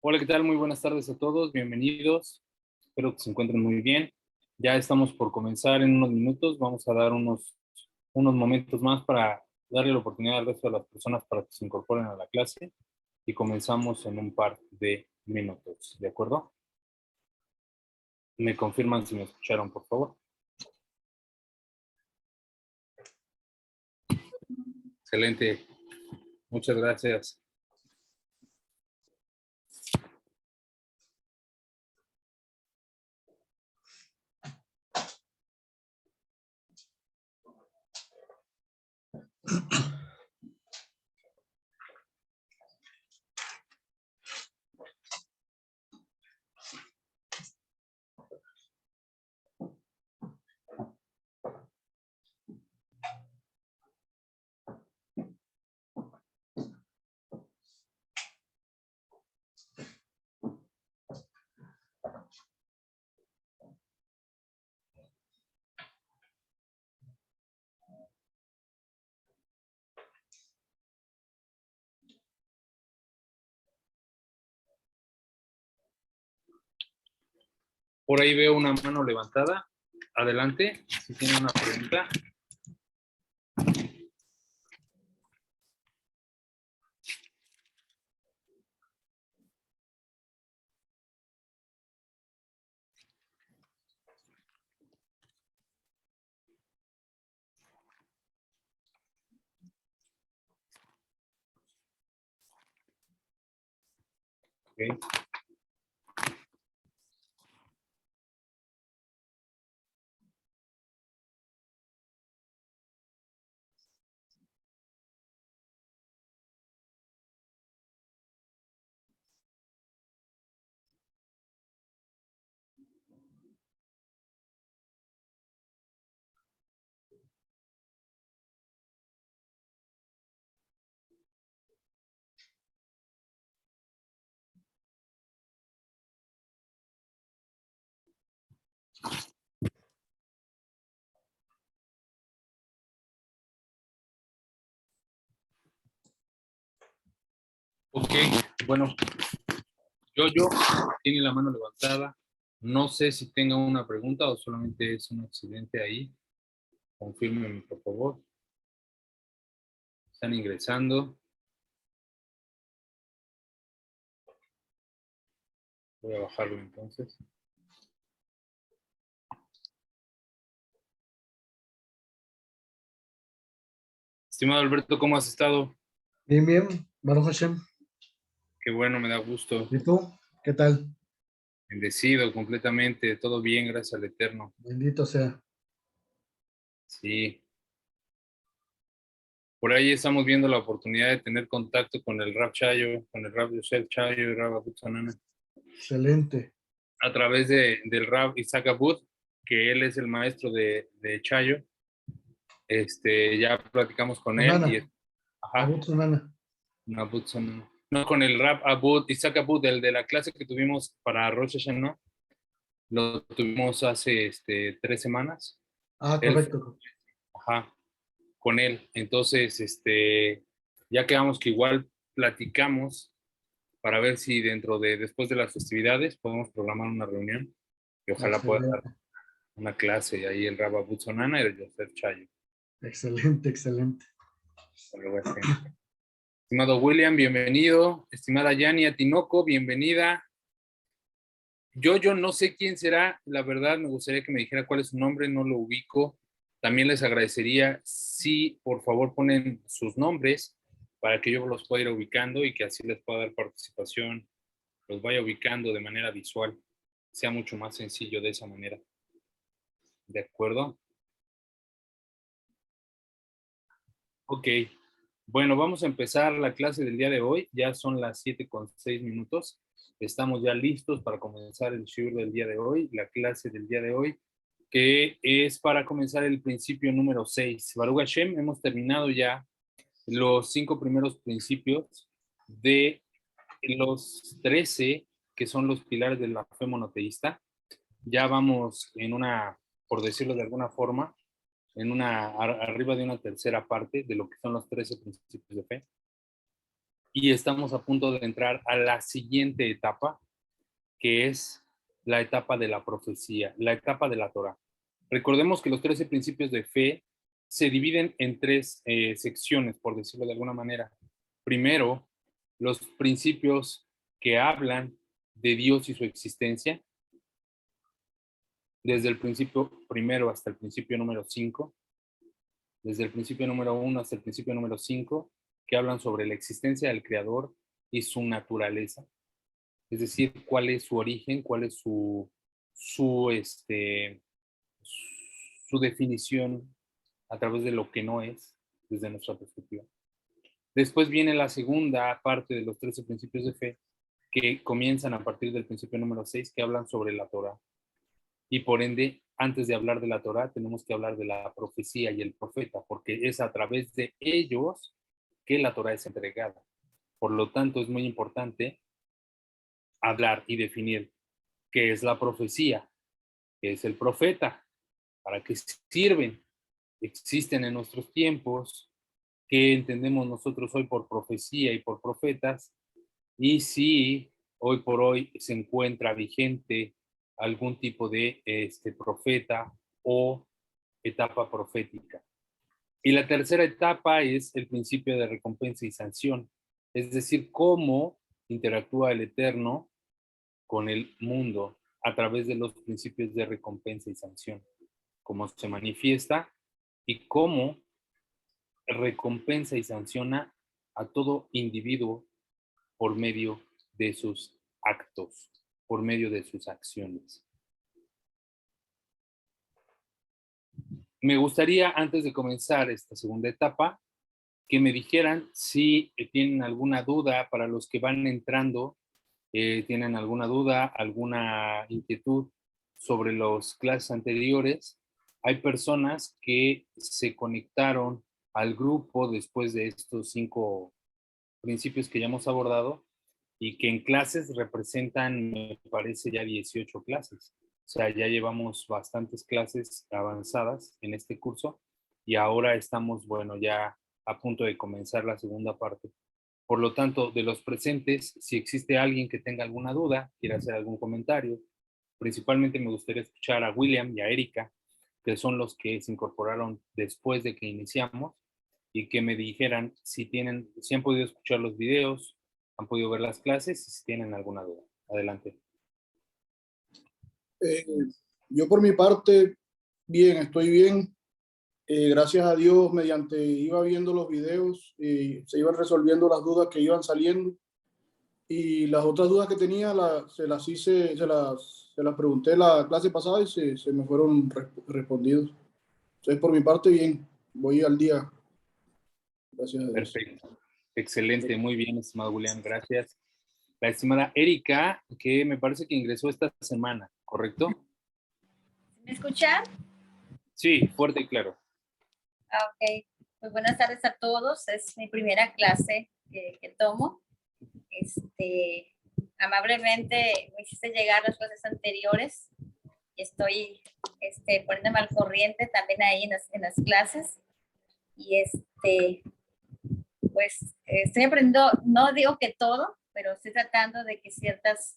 Hola, ¿qué tal? Muy buenas tardes a todos, bienvenidos. Espero que se encuentren muy bien. Ya estamos por comenzar en unos minutos. Vamos a dar unos momentos más para darle la oportunidad al resto de las personas para que se incorporen a la clase y comenzamos en un par de minutos. ¿De acuerdo? Me confirman si me escucharon, por favor. Excelente. Muchas gracias. Por ahí veo una mano levantada. Adelante, si tiene una pregunta. Okay. Ok, bueno, yo tiene la mano levantada. No sé si tenga una pregunta o solamente es un accidente ahí. Confírmeme, por favor. Están ingresando. Voy a bajarlo entonces. Estimado Alberto, ¿cómo has estado? Bien, bien, Baruch Hashem. Qué bueno, me da gusto. ¿Y tú? ¿Qué tal? Bendecido completamente. Todo bien, gracias al Eterno. Bendito sea. Sí. Por ahí estamos viendo la oportunidad de tener contacto con el Rab Chayo, con el Rab Yosef Chayo y Rab Abud Sanana, Excelente. a través del Rab Isaac Abud, que él es el maestro de Chayo. Ya platicamos con él y Sonana, ajá, Abut Sonana. Abud Sanana. No, con el Rab Abud, Isaac Abud, el de la clase que tuvimos para Rosh Hashanah, lo tuvimos hace 3 semanas. Ah, Él fue, correcto. ajá, con él. Entonces, ya quedamos que igual platicamos para ver si después de las festividades podemos programar una reunión y ojalá pueda dar Excelente, una clase ahí el Rabba Butzonana y el Joseph Chayo. excelente, excelente. Estimado William, bienvenido. Estimada Yani Tinoco, bienvenida. Yo no sé quién será, la verdad me gustaría que me dijera cuál es su nombre, no lo ubico. También les agradecería si por favor ponen sus nombres para que yo los pueda ir ubicando y que así les pueda dar participación, los vaya ubicando de manera visual, sea mucho más sencillo de esa manera. ¿De acuerdo? Ok. Bueno, vamos a empezar la clase del día de hoy. Ya son las 7:06. Estamos ya listos para comenzar el shiur del día de hoy, la clase del día de hoy, que es para comenzar el principio número 6. Baruch Hashem, hemos terminado ya los 5 primeros principios de los 13 que son los pilares de la fe monoteísta. Ya vamos en una, por decirlo de alguna forma, arriba de una tercera parte de lo que son los 13 principios de fe. y estamos a punto de entrar a la siguiente etapa, que es la etapa de la profecía, la etapa de la Torá. Recordemos que los 13 principios de fe se dividen en tres secciones, por decirlo de alguna manera. Primero, los principios que hablan de Dios y su existencia, desde el principio primero hasta el principio número 5, desde el principio número 1 hasta el principio número 5, que hablan sobre la existencia del Creador y su naturaleza, es decir, cuál es su origen, cuál es su definición a través de lo que no es, desde nuestra perspectiva. Después viene la segunda parte de los 13 principios de fe, que comienzan a partir del principio número 6, que hablan sobre la Torá. Y por ende, antes de hablar de la Torá, tenemos que hablar de la profecía y el profeta, porque es a través de ellos que la Torá es entregada. Por lo tanto, es muy importante hablar y definir qué es la profecía, qué es el profeta, para qué sirven, existen en nuestros tiempos, qué entendemos nosotros hoy por profecía y por profetas, y si hoy por hoy se encuentra vigente algún tipo de profeta o etapa profética. Y la tercera etapa es el principio de recompensa y sanción, es decir, cómo interactúa el Eterno con el mundo a través de los principios de recompensa y sanción, cómo se manifiesta y cómo recompensa y sanciona a todo individuo por medio de sus actos, por medio de sus acciones. Me gustaría, antes de comenzar esta segunda etapa, que me dijeran si tienen alguna duda para los que van entrando, tienen alguna duda, alguna inquietud sobre las clases anteriores. Hay personas que se conectaron al grupo después de estos 5 principios que ya hemos abordado y que en clases representan, me parece, ya 18 clases. O sea, ya llevamos bastantes clases avanzadas en este curso y ahora estamos, bueno, ya a punto de comenzar la segunda parte. Por lo tanto, de los presentes, si existe alguien que tenga alguna duda, quiera hacer algún comentario, principalmente me gustaría escuchar a William y a Erika, que son los que se incorporaron después de que iniciamos, y que me dijeran si han podido escuchar los videos, han podido ver las clases y si tienen alguna duda. Adelante. Yo por mi parte, bien, estoy bien. Gracias a Dios, mediante iba viendo los videos, se iban resolviendo las dudas que iban saliendo. Y las otras dudas que tenía se las pregunté la clase pasada y se me fueron respondidos. Entonces, por mi parte, bien, voy al día. Gracias a Dios. Perfecto. Excelente, muy bien, estimado William, gracias. La estimada Erika, que me parece que ingresó esta semana, ¿correcto? ¿Me escuchan? Sí, fuerte y claro. Ok. Pues buenas tardes a todos. Es mi primera clase que tomo. Amablemente me hiciste llegar las clases anteriores y estoy poniéndome al corriente también ahí en las clases. Y pues estoy aprendiendo, no digo que todo, pero estoy tratando de que ciertos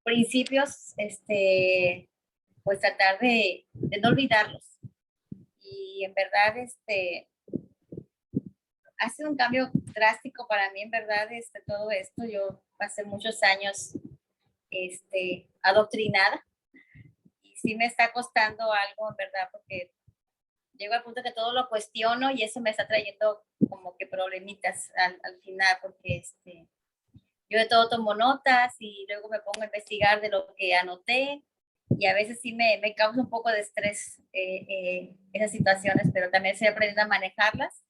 principios, pues tratar de no olvidarlos. Y en verdad, ha sido un cambio drástico para mí, en verdad, todo esto. Yo pasé muchos años, adoctrinada y sí me está costando algo, en verdad, porque llego al punto que todo lo cuestiono y eso me está trayendo como que problemitas al final, porque yo de todo tomo notas y luego me pongo a investigar de lo que anoté y a veces sí me causa un poco de estrés esas situaciones, pero también estoy aprendiendo a manejarlas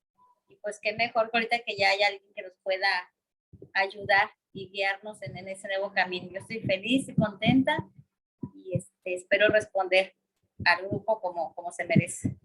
y pues qué mejor que ahorita que ya hay alguien que nos pueda ayudar y guiarnos en ese nuevo camino. Yo estoy feliz y contenta y espero responder al grupo como se merece.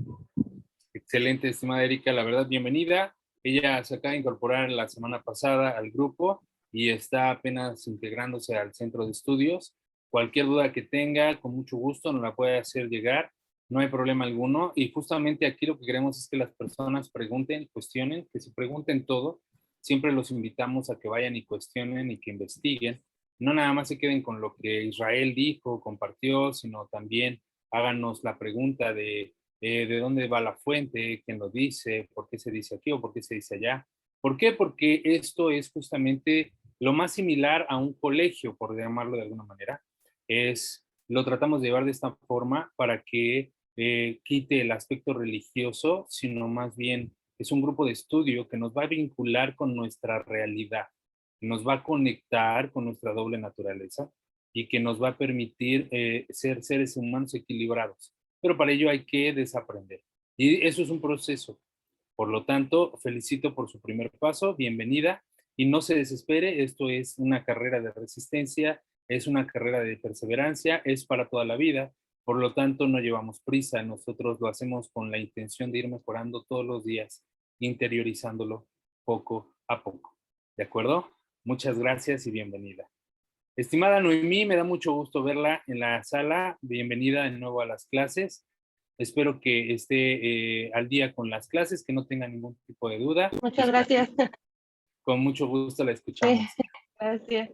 Excelente, estimada Erika, la verdad, bienvenida. Ella se acaba de incorporar la semana pasada al grupo y está apenas integrándose al centro de estudios. Cualquier duda que tenga, con mucho gusto nos la puede hacer llegar, no hay problema alguno. Y justamente aquí lo que queremos es que las personas pregunten, cuestionen, que se pregunten todo, siempre los invitamos a que vayan y cuestionen y que investiguen. No nada más se queden con lo que Israel dijo, compartió, sino también háganos la pregunta de dónde va la fuente, quién lo dice, por qué se dice aquí o por qué se dice allá. ¿Por qué? Porque esto es justamente lo más similar a un colegio, por llamarlo de alguna manera. Lo tratamos de llevar de esta forma para que quite el aspecto religioso, sino más bien es un grupo de estudio que nos va a vincular con nuestra realidad, nos va a conectar con nuestra doble naturaleza y que nos va a permitir ser seres humanos equilibrados. Pero para ello hay que desaprender. Y eso es un proceso. Por lo tanto, felicito por su primer paso, bienvenida y no se desespere, esto es una carrera de resistencia, es una carrera de perseverancia, es para toda la vida, por lo tanto no llevamos prisa, nosotros lo hacemos con la intención de ir mejorando todos los días, interiorizándolo poco a poco. ¿De acuerdo? Muchas gracias y bienvenida. Estimada Noemí, me da mucho gusto verla en la sala, bienvenida de nuevo a las clases. Espero que esté al día con las clases, que no tenga ningún tipo de duda. Muchas gracias. Con mucho gusto la escuchamos. Gracias.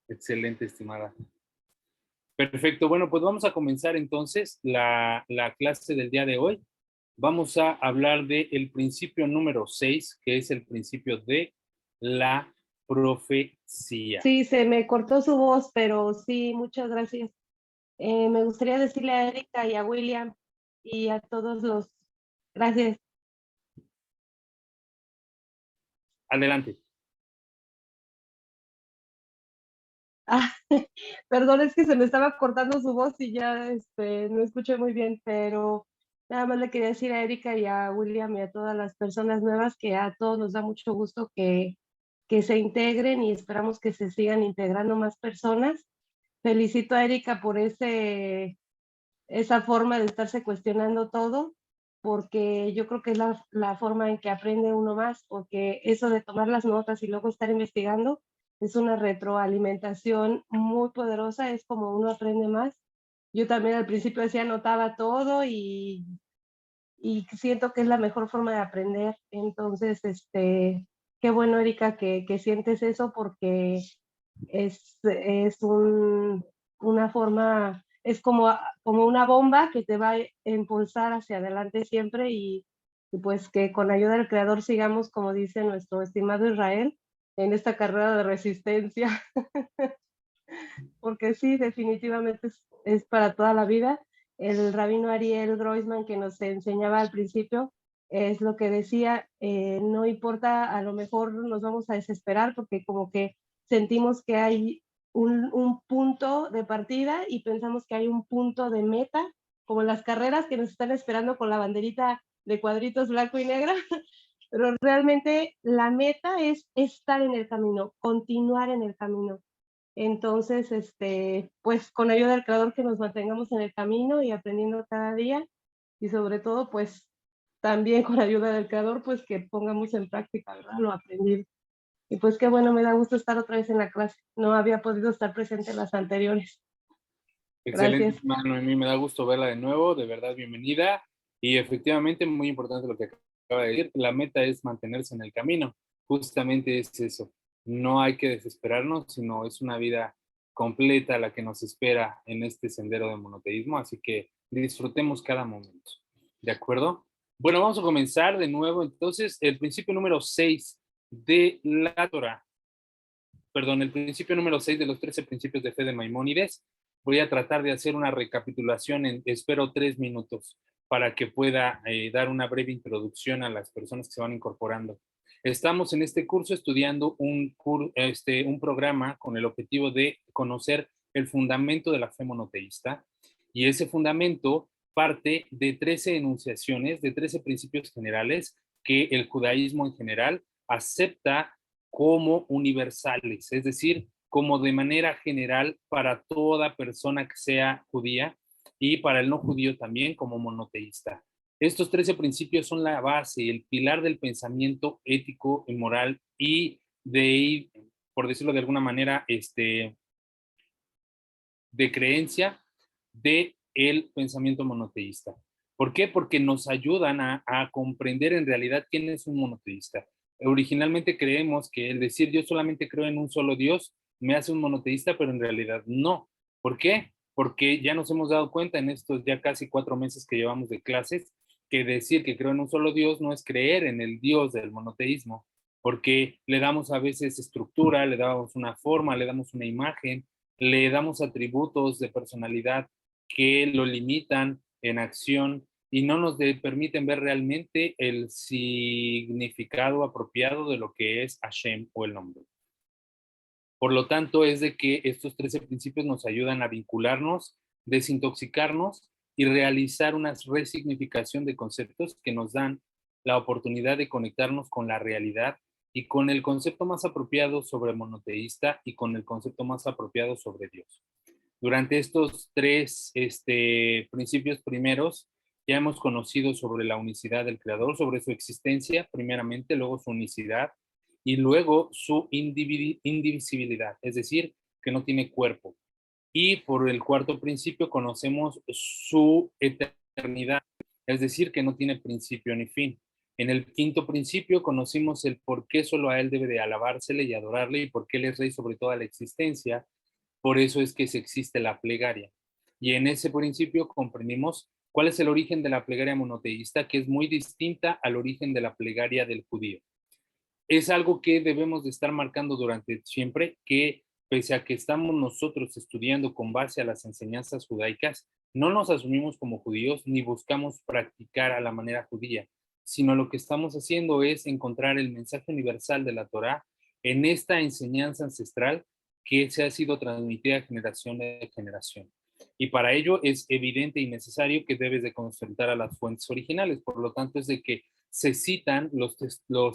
Excelente, estimada. Perfecto. Bueno, pues vamos a comenzar entonces la clase del día de hoy. Vamos a hablar del principio número 6, que es el principio de la profecía. Sí, se me cortó su voz, pero sí, muchas gracias. Me gustaría decirle a Erika y a William y a todos los... Gracias. Adelante. Ah, perdón, es que se me estaba cortando su voz y ya no escuché muy bien, pero nada más le quería decir a Erika y a William y a todas las personas nuevas que a todos nos da mucho gusto que se integren y esperamos que se sigan integrando más personas. Felicito a Erika por esa forma de estarse cuestionando todo, porque yo creo que es la forma en que aprende uno más, porque eso de tomar las notas y luego estar investigando es una retroalimentación muy poderosa, es como uno aprende más. Yo también al principio decía anotaba todo y siento que es la mejor forma de aprender. Entonces, qué bueno, Erika, que sientes eso porque es una forma, es como una bomba que te va a impulsar hacia adelante siempre y pues que con ayuda del Creador sigamos, como dice nuestro estimado Israel, en esta carrera de resistencia. Porque sí, definitivamente es para toda la vida. El rabino Ariel Groisman que nos enseñaba al principio es lo que decía, no importa, a lo mejor nos vamos a desesperar porque como que sentimos que hay un punto de partida y pensamos que hay un punto de meta, como las carreras que nos están esperando con la banderita de cuadritos blanco y negra, pero realmente la meta es estar en el camino, continuar en el camino. Entonces, pues con ayuda del Creador que nos mantengamos en el camino y aprendiendo cada día y sobre todo, pues también con ayuda del Creador, pues que pongamos en práctica, ¿verdad? Lo aprendido. Y pues qué bueno, me da gusto estar otra vez en la clase. No había podido estar presente en las anteriores. Excelente, Gracias. Noemí, me da gusto verla de nuevo, de verdad, bienvenida. Y efectivamente, muy importante lo que acaba de decir, la meta es mantenerse en el camino. Justamente es eso. No hay que desesperarnos, sino es una vida completa la que nos espera en este sendero de monoteísmo, así que disfrutemos cada momento. ¿De acuerdo? Bueno, vamos a comenzar de nuevo. Entonces, el principio número 6 de la Torah. Perdón, el principio número 6 de los 13 principios de fe de Maimónides. Voy a tratar de hacer una recapitulación en, espero, 3 minutos para que pueda dar una breve introducción a las personas que se van incorporando. Estamos en este curso estudiando un programa con el objetivo de conocer el fundamento de la fe monoteísta y ese fundamento parte de 13 enunciaciones, de 13 principios generales que el judaísmo en general acepta como universales, es decir, como de manera general para toda persona que sea judía y para el no judío también como monoteísta. Estos 13 principios son la base, el pilar del pensamiento ético y moral y de, por decirlo de alguna manera, de creencia de el pensamiento monoteísta. ¿Por qué? Porque nos ayudan a comprender en realidad quién es un monoteísta. Originalmente creemos que el decir yo solamente creo en un solo Dios me hace un monoteísta, pero en realidad no. ¿Por qué? Porque ya nos hemos dado cuenta en estos ya casi 4 meses que llevamos de clases que decir que creo en un solo Dios no es creer en el Dios del monoteísmo, porque le damos a veces estructura, le damos una forma, le damos una imagen, le damos atributos de personalidad que lo limitan en acción y no nos permiten ver realmente el significado apropiado de lo que es Hashem o el nombre. Por lo tanto, es de que estos 13 principios nos ayudan a vincularnos, desintoxicarnos y realizar una resignificación de conceptos que nos dan la oportunidad de conectarnos con la realidad y con el concepto más apropiado sobre monoteísta y con el concepto más apropiado sobre Dios. Durante estos 3 principios primeros, ya hemos conocido sobre la unicidad del Creador, sobre su existencia, primeramente, luego su unicidad, y luego su indivisibilidad, es decir, que no tiene cuerpo. Y por el cuarto principio conocemos su eternidad, es decir, que no tiene principio ni fin. En el quinto principio conocimos el por qué solo a él debe de alabársele y adorarle y por qué él es rey sobre toda la existencia. Por eso es que existe la plegaria. Y en ese principio comprendimos cuál es el origen de la plegaria monoteísta, que es muy distinta al origen de la plegaria del judío. Es algo que debemos de estar marcando durante siempre, que pese a que estamos nosotros estudiando con base a las enseñanzas judaicas, no nos asumimos como judíos ni buscamos practicar a la manera judía, sino lo que estamos haciendo es encontrar el mensaje universal de la Torá en esta enseñanza ancestral que se ha sido transmitida de generación de generación. Y para ello es evidente y necesario que debes de consultar a las fuentes originales. Por lo tanto, es de que se citan los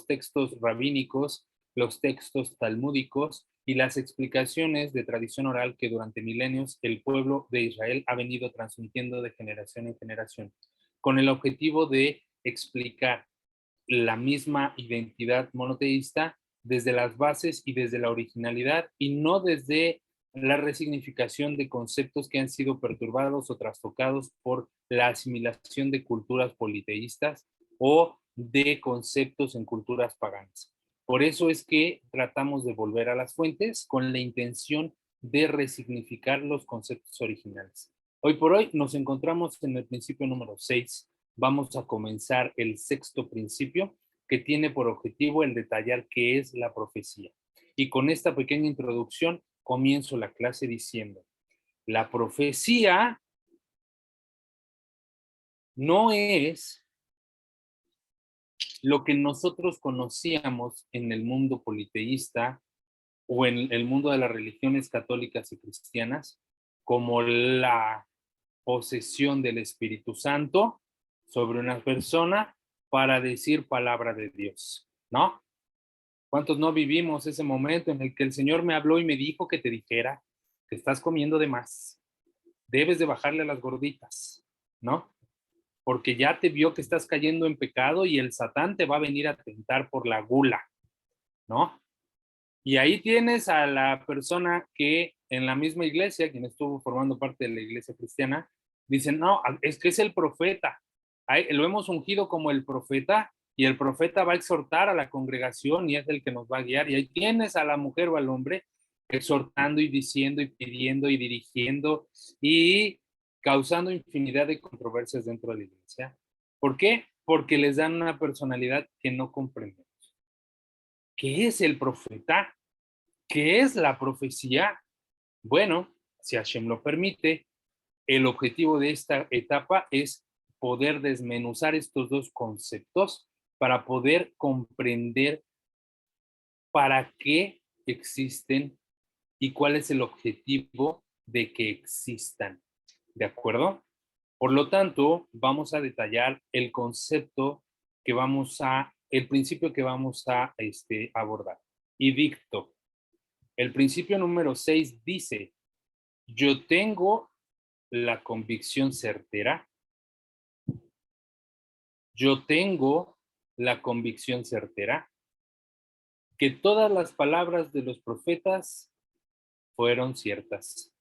textos rabínicos, los textos talmúdicos y las explicaciones de tradición oral que durante milenios el pueblo de Israel ha venido transmitiendo de generación en generación, con el objetivo de explicar la misma identidad monoteísta desde las bases y desde la originalidad y no desde la resignificación de conceptos que han sido perturbados o trastocados por la asimilación de culturas politeístas o de conceptos en culturas paganas. Por eso es que tratamos de volver a las fuentes con la intención de resignificar los conceptos originales. Hoy por hoy nos encontramos en el principio número 6. Vamos a comenzar el sexto principio, que tiene por objetivo el detallar qué es la profecía. Y con esta pequeña introducción comienzo la clase diciendo, la profecía no es lo que nosotros conocíamos en el mundo politeísta o en el mundo de las religiones católicas y cristianas como la posesión del Espíritu Santo sobre una persona para decir palabra de Dios, ¿no? ¿Cuántos no vivimos ese momento en el que el Señor me habló y me dijo que te dijera que estás comiendo de más? Debes de bajarle a las gorditas, ¿no? Porque ya te vio que estás cayendo en pecado y el Satán te va a venir a tentar por la gula, ¿no? Y ahí tienes a la persona que en la misma iglesia, quien estuvo formando parte de la iglesia cristiana, dicen, no, es que es el profeta. Ahí, lo hemos ungido como el profeta y el profeta va a exhortar a la congregación y es el que nos va a guiar. Y ahí tienes a la mujer o al hombre exhortando y diciendo y pidiendo y dirigiendo y causando infinidad de controversias dentro de la iglesia. ¿Por qué? Porque les dan una personalidad que no comprendemos. ¿Qué es el profeta? ¿Qué es la profecía? Bueno, si Hashem lo permite, el objetivo de esta etapa es poder desmenuzar estos dos conceptos para poder comprender para qué existen y cuál es el objetivo de que existan. ¿De acuerdo? Por lo tanto, vamos a detallar el concepto que el principio que vamos a abordar. Y dicto. El principio número 6 dice, yo tengo la convicción certera. Yo tengo la convicción certera que todas las palabras de los profetas fueron ciertas.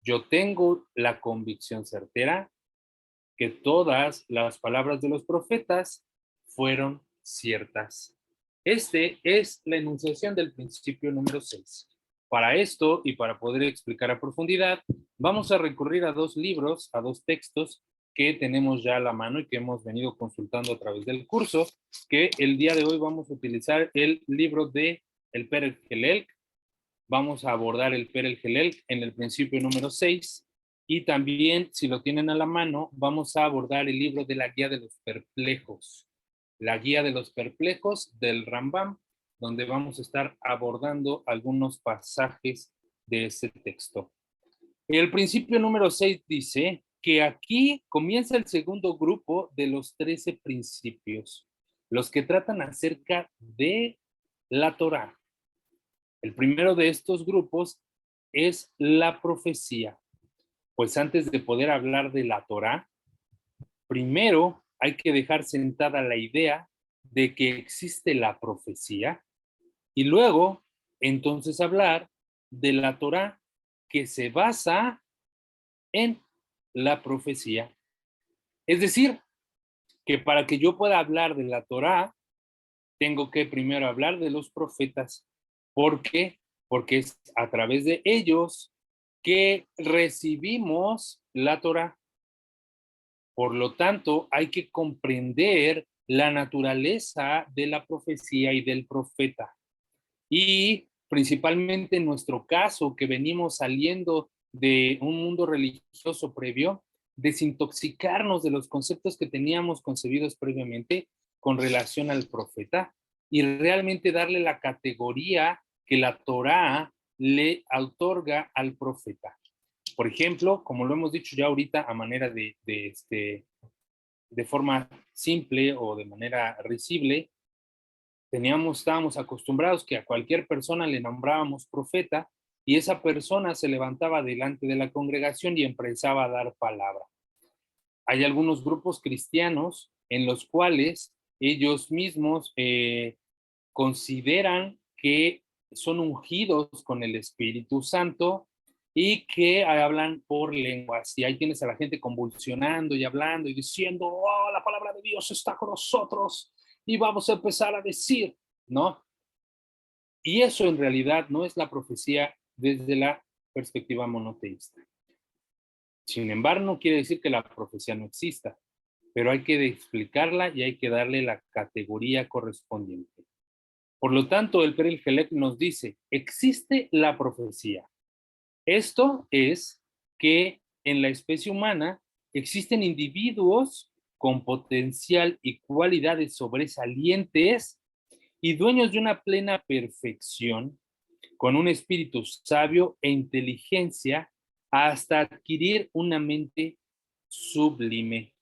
Yo tengo la convicción certera que todas las palabras de los profetas fueron ciertas. Este es la enunciación del principio número 6. Para esto y para poder explicar a profundidad, vamos a recurrir a dos libros, a dos textos que tenemos ya a la mano y que hemos venido consultando a través del curso, que el día de hoy vamos a utilizar el libro de el Perel Gelel. Vamos a abordar el Perel Gelel en el principio número 6 y también, si lo tienen a la mano, vamos a abordar el libro de la Guía de los Perplejos. La Guía de los Perplejos del Rambam, donde vamos a estar abordando algunos pasajes de ese texto. El principio número 6 dice que aquí comienza el segundo grupo de los 13 principios, los que tratan acerca de la Torá. El primero de estos grupos es la profecía. Pues antes de poder hablar de la Torá, primero hay que dejar sentada la idea de que existe la profecía y luego entonces hablar de la Torá que se basa en la profecía. Es decir, que para que yo pueda hablar de la Torá, tengo que primero hablar de los profetas. ¿Por qué? Porque es a través de ellos que recibimos la Torá. Por lo tanto, hay que comprender la naturaleza de la profecía y del profeta. Y principalmente en nuestro caso, que venimos saliendo de un mundo religioso previo, desintoxicarnos de los conceptos que teníamos concebidos previamente con relación al profeta y realmente darle la categoría que la Torá le otorga al profeta. Por ejemplo, como lo hemos dicho ya ahorita a manera de forma simple o de manera risible, estábamos acostumbrados que a cualquier persona le nombrábamos profeta y esa persona se levantaba delante de la congregación y empezaba a dar palabra. Hay algunos grupos cristianos en los cuales ellos mismos consideran que son ungidos con el Espíritu Santo y que hablan por lenguas. Y ahí tienes a la gente convulsionando y hablando y diciendo, oh, la palabra de Dios está con nosotros y vamos a empezar a decir, ¿no? Y eso en realidad no es la profecía desde la perspectiva monoteísta. Sin embargo, no quiere decir que la profecía no exista, pero hay que explicarla y hay que darle la categoría correspondiente. Por lo tanto, el Perel Gelel nos dice, existe la profecía. Esto es que en la especie humana existen individuos con potencial y cualidades sobresalientes y dueños de una plena perfección, con un espíritu sabio e inteligencia hasta adquirir una mente sublime.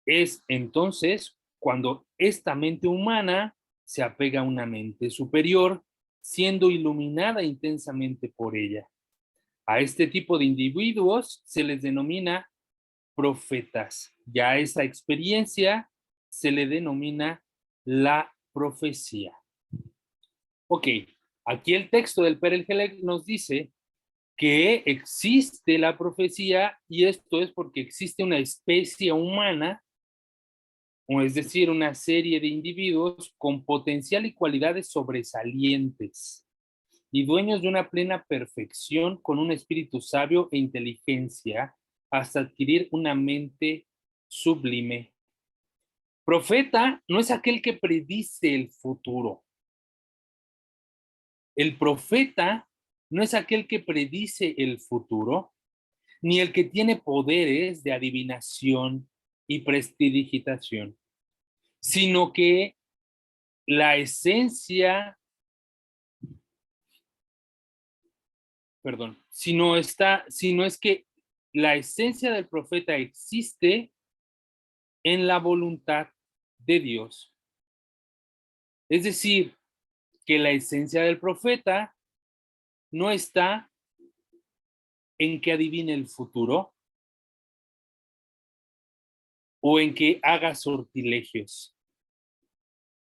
Es entonces cuando esta mente humana se apega a una mente superior, siendo iluminada intensamente por ella. A este tipo de individuos se les denomina profetas. Ya a esa experiencia se le denomina la profecía. Ok, aquí el texto del Perel Gelel nos dice que existe la profecía y esto es porque existe una especie humana, o es decir, una serie de individuos con potencial y cualidades sobresalientes y dueños de una plena perfección con un espíritu sabio e inteligencia hasta adquirir una mente sublime. Profeta no es aquel que predice el futuro. El profeta no es aquel que predice el futuro, ni el que tiene poderes de adivinación y prestidigitación, sino que la esencia, sino es que la esencia del profeta existe en la voluntad de Dios. Es decir, que la esencia del profeta no está en que adivine el futuro o en que haga sortilegios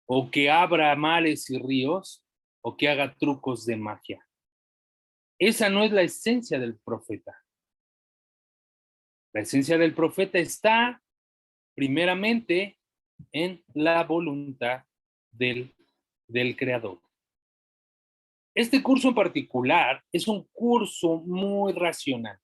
o que abra mares y ríos o que haga trucos de magia. Esa no es la esencia del profeta. La esencia del profeta está primeramente en la voluntad del Creador. Este curso en particular es un curso muy racional.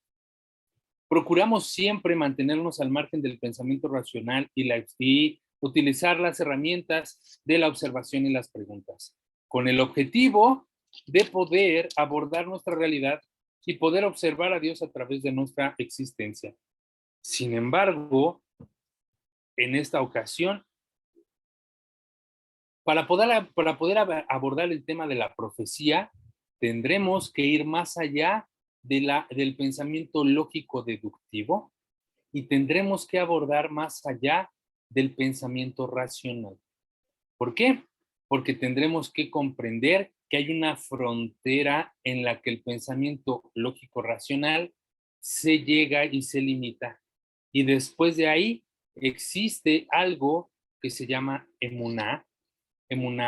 Procuramos siempre mantenernos al margen del pensamiento racional y utilizar las herramientas de la observación y las preguntas, con el objetivo de poder abordar nuestra realidad y poder observar a Dios a través de nuestra existencia. Sin embargo, en esta ocasión, para poder abordar el tema de la profecía, tendremos que ir más allá del pensamiento lógico deductivo y tendremos que abordar más allá del pensamiento racional. ¿Por qué? Porque tendremos que comprender que hay una frontera en la que el pensamiento lógico racional se llega y se limita. Y después de ahí existe algo que se llama emuná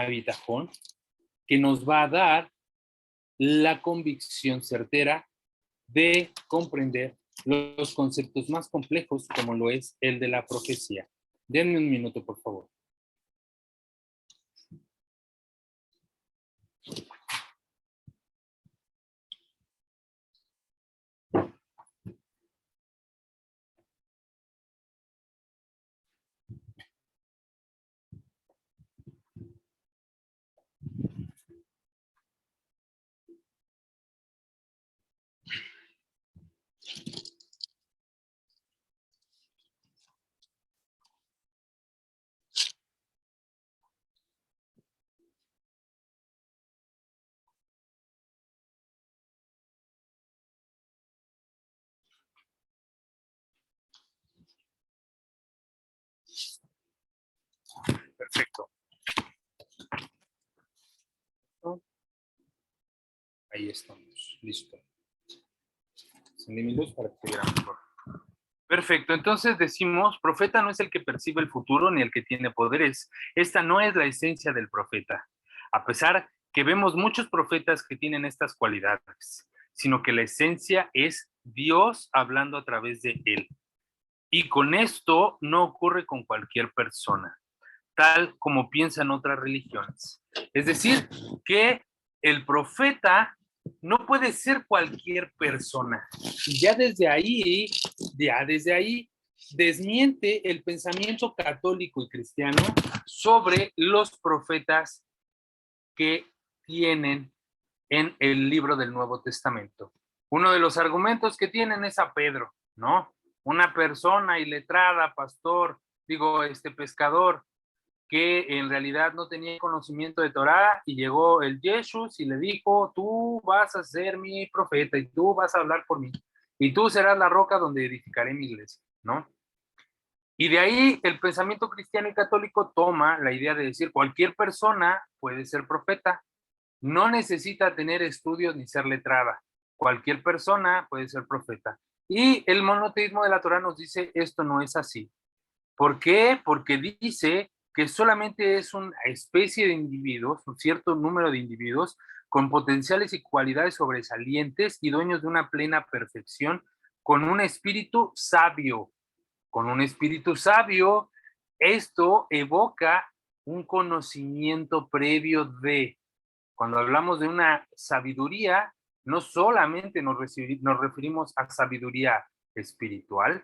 bitajón, que nos va a dar la convicción certera de comprender los conceptos más complejos como lo es el de la profecía. Denme un minuto, por favor. Perfecto. Ahí estamos, listo. Encendí mi luz para que se viera mejor. Perfecto, entonces decimos, profeta no es el que percibe el futuro ni el que tiene poderes. Esta no es la esencia del profeta, a pesar que vemos muchos profetas que tienen estas cualidades, sino que la esencia es Dios hablando a través de él. Y con esto no ocurre con cualquier persona, tal como piensan otras religiones. Es decir, que el profeta no puede ser cualquier persona. Y ya desde ahí desmiente el pensamiento católico y cristiano sobre los profetas que tienen en el libro del Nuevo Testamento. Uno de los argumentos que tienen es a Pedro, ¿no? Una persona iletrada, pescador, que en realidad no tenía conocimiento de Torá, y llegó el Jesús y le dijo, tú vas a ser mi profeta y tú vas a hablar por mí y tú serás la roca donde edificaré mi iglesia, ¿no? Y de ahí el pensamiento cristiano y católico toma la idea de decir cualquier persona puede ser profeta, no necesita tener estudios ni ser letrada, cualquier persona puede ser profeta. Y el monoteísmo de la Torá nos dice esto no es así. ¿Por qué? Porque dice que solamente es una especie de individuos, un cierto número de individuos con potenciales y cualidades sobresalientes y dueños de una plena perfección, con un espíritu sabio. Con un espíritu sabio, esto evoca un conocimiento previo de. Cuando hablamos de una sabiduría, no solamente nos referimos a sabiduría espiritual,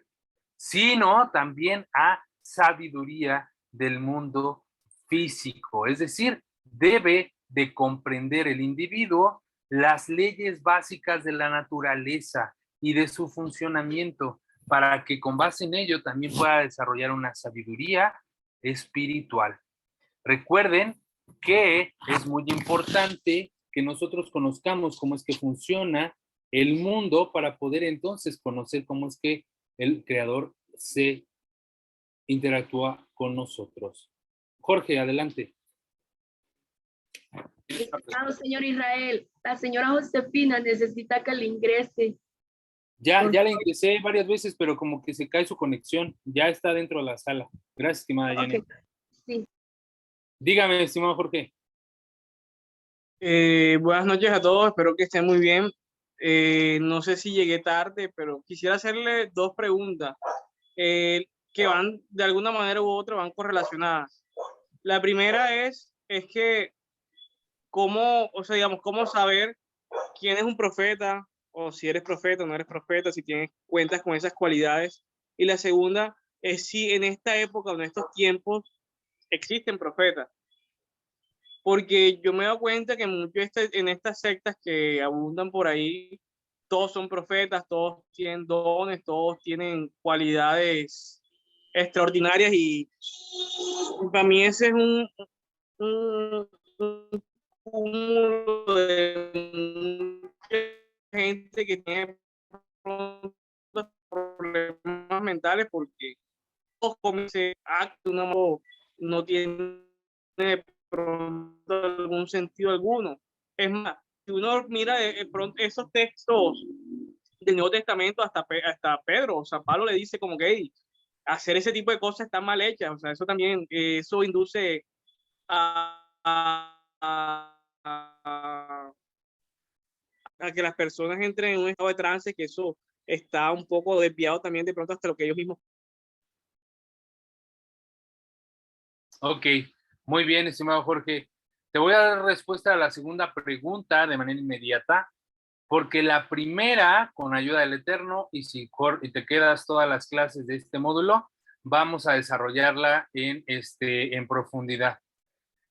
sino también a sabiduría del mundo físico. Es decir, debe de comprender el individuo las leyes básicas de la naturaleza y de su funcionamiento para que con base en ello también pueda desarrollar una sabiduría espiritual. Recuerden que es muy importante que nosotros conozcamos cómo es que funciona el mundo para poder entonces conocer cómo es que el Creador se interactúa con nosotros. Jorge, adelante. Señor Israel, la señora Josefina necesita que le ingrese. Ya la ingresé varias veces, pero como que se cae su conexión. Ya está dentro de la sala. Gracias, estimada Jenny. Okay. Sí. Dígame, estimado Jorge. Buenas noches a todos, espero que estén muy bien. No sé si llegué tarde, pero quisiera hacerle dos preguntas. que van de alguna manera u otra, van correlacionadas. La primera es que cómo, o sea, digamos, cómo saber quién es un profeta, o si eres profeta o no eres profeta, si tienes cuentas con esas cualidades. Y la segunda es si en esta época o en estos tiempos existen profetas. Porque yo me he dado cuenta que en estas sectas que abundan por ahí, todos son profetas, todos tienen dones, todos tienen cualidades extraordinarias, y para mí ese es un cúmulo de mucha gente que tiene problemas mentales, porque todos comen ese acto, no tiene de pronto algún sentido alguno. Es más, si uno mira de pronto esos textos del Nuevo Testamento, hasta Pedro, o San Pablo le dice como que hey, hacer ese tipo de cosas está mal hechas. O sea, eso también, eso induce a que las personas entren en un estado de trance, que eso está un poco desviado también de pronto hasta lo que ellos mismos. Ok, muy bien, estimado Jorge. Te voy a dar respuesta a la segunda pregunta de manera inmediata, porque la primera, con ayuda del Eterno, y si te quedas todas las clases de este módulo, vamos a desarrollarla en profundidad.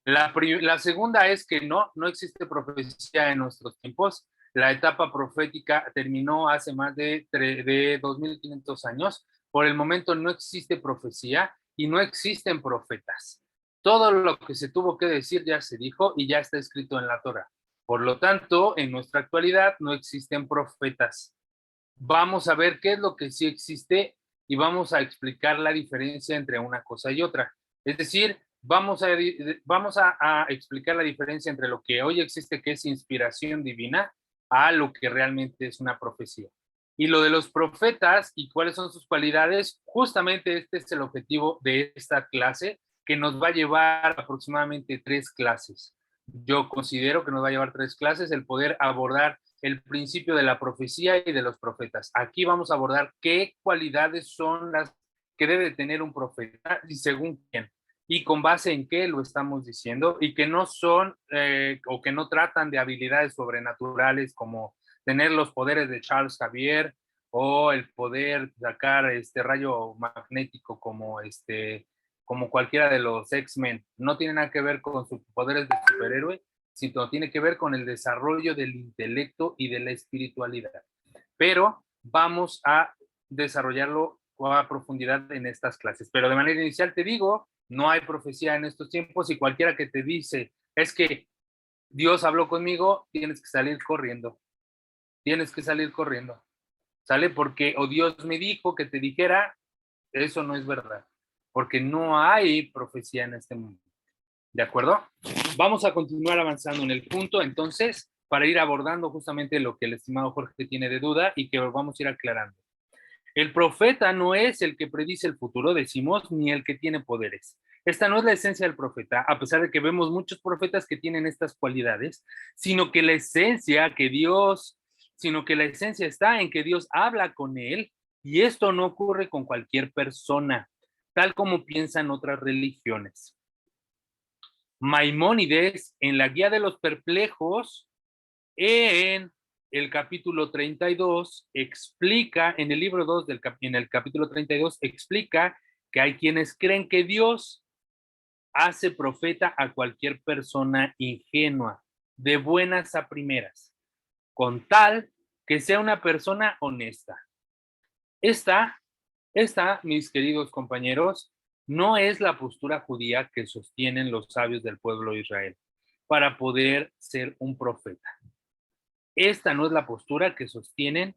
La segunda es que no existe profecía en nuestros tiempos. La etapa profética terminó hace más de 2.500 años. Por el momento no existe profecía y no existen profetas. Todo lo que se tuvo que decir ya se dijo y ya está escrito en la Torá. Por lo tanto, en nuestra actualidad no existen profetas. Vamos a ver qué es lo que sí existe y vamos a explicar la diferencia entre una cosa y otra. Es decir, vamos a explicar la diferencia entre lo que hoy existe, que es inspiración divina, a lo que realmente es una profecía. Y lo de los profetas y cuáles son sus cualidades, justamente este es el objetivo de esta clase, que nos va a llevar aproximadamente 3 clases. Yo considero que nos va a llevar 3 clases el poder abordar el principio de la profecía y de los profetas. Aquí vamos a abordar qué cualidades son las que debe tener un profeta y según quién y con base en qué lo estamos diciendo, y que no son o que no tratan de habilidades sobrenaturales como tener los poderes de Charles Xavier o el poder sacar este rayo magnético como cualquiera de los X-Men. No tiene nada que ver con sus poderes de superhéroe, sino tiene que ver con el desarrollo del intelecto y de la espiritualidad. Pero vamos a desarrollarlo a profundidad en estas clases. Pero de manera inicial te digo, no hay profecía en estos tiempos, y cualquiera que te dice, es que Dios habló conmigo, tienes que salir corriendo. Tienes que salir corriendo. ¿Sale? Porque, o Dios me dijo que te dijera, eso no es verdad. Porque no hay profecía en este mundo. ¿De acuerdo? Vamos a continuar avanzando en el punto, entonces, para ir abordando justamente lo que el estimado Jorge tiene de duda y que vamos a ir aclarando. El profeta no es el que predice el futuro, decimos, ni el que tiene poderes. Esta no es la esencia del profeta, a pesar de que vemos muchos profetas que tienen estas cualidades, sino que la esencia está en que Dios habla con él, y esto no ocurre con cualquier persona, tal como piensan otras religiones. Maimónides, en la Guía de los Perplejos, en el capítulo 32, explica, en el libro 2, en el capítulo 32, explica que hay quienes creen que Dios hace profeta a cualquier persona ingenua, de buenas a primeras, con tal que sea una persona honesta. Esta, mis queridos compañeros, no es la postura judía que sostienen los sabios del pueblo de Israel para poder ser un profeta. Esta no es la postura que sostienen,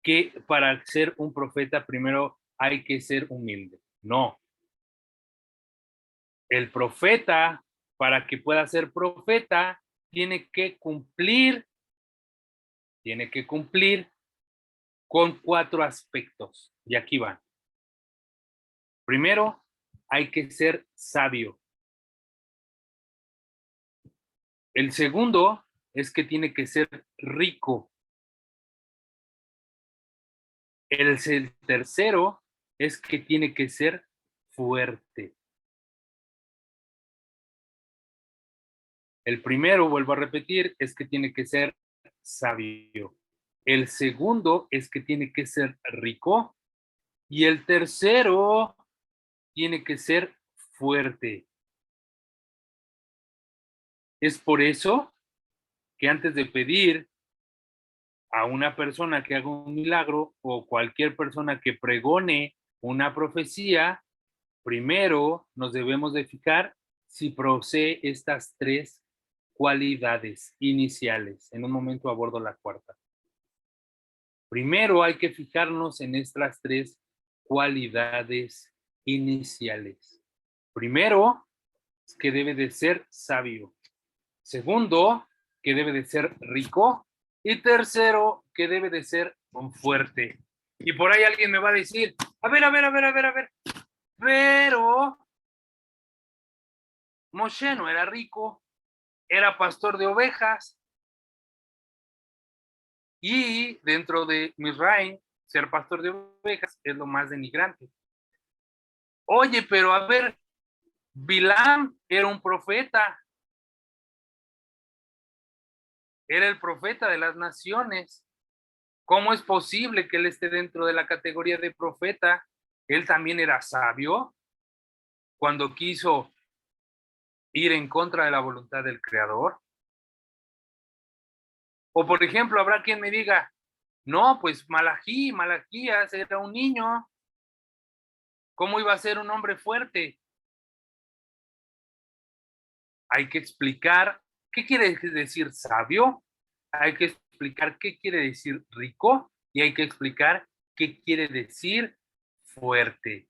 que para ser un profeta primero hay que ser humilde. No. El profeta, para que pueda ser profeta, tiene que cumplir con 4 aspectos. Y aquí van. Primero, hay que ser sabio. El segundo es que tiene que ser rico. El tercero es que tiene que ser fuerte. El primero, vuelvo a repetir, es que tiene que ser sabio. El segundo es que tiene que ser rico. Y el tercero tiene que ser fuerte. Es por eso que antes de pedir a una persona que haga un milagro o cualquier persona que pregone una profecía, primero nos debemos de fijar si posee estas tres cualidades iniciales. En un momento abordo la cuarta. Primero hay que fijarnos en estas tres cualidades iniciales. Primero, que debe de ser sabio. Segundo, que debe de ser rico. Y tercero, que debe de ser fuerte. Y por ahí alguien me va a decir, a ver, pero Moshe no era rico, era pastor de ovejas. Y dentro de Misraim, ser pastor de ovejas es lo más denigrante. Oye, pero a ver, Bilam era un profeta. Era el profeta de las naciones. ¿Cómo es posible que él esté dentro de la categoría de profeta? Él también era sabio cuando quiso ir en contra de la voluntad del Creador. O por ejemplo, habrá quien me diga, no, pues Malaquías era un niño. ¿Cómo iba a ser un hombre fuerte? Hay que explicar qué quiere decir sabio, hay que explicar qué quiere decir rico y hay que explicar qué quiere decir fuerte.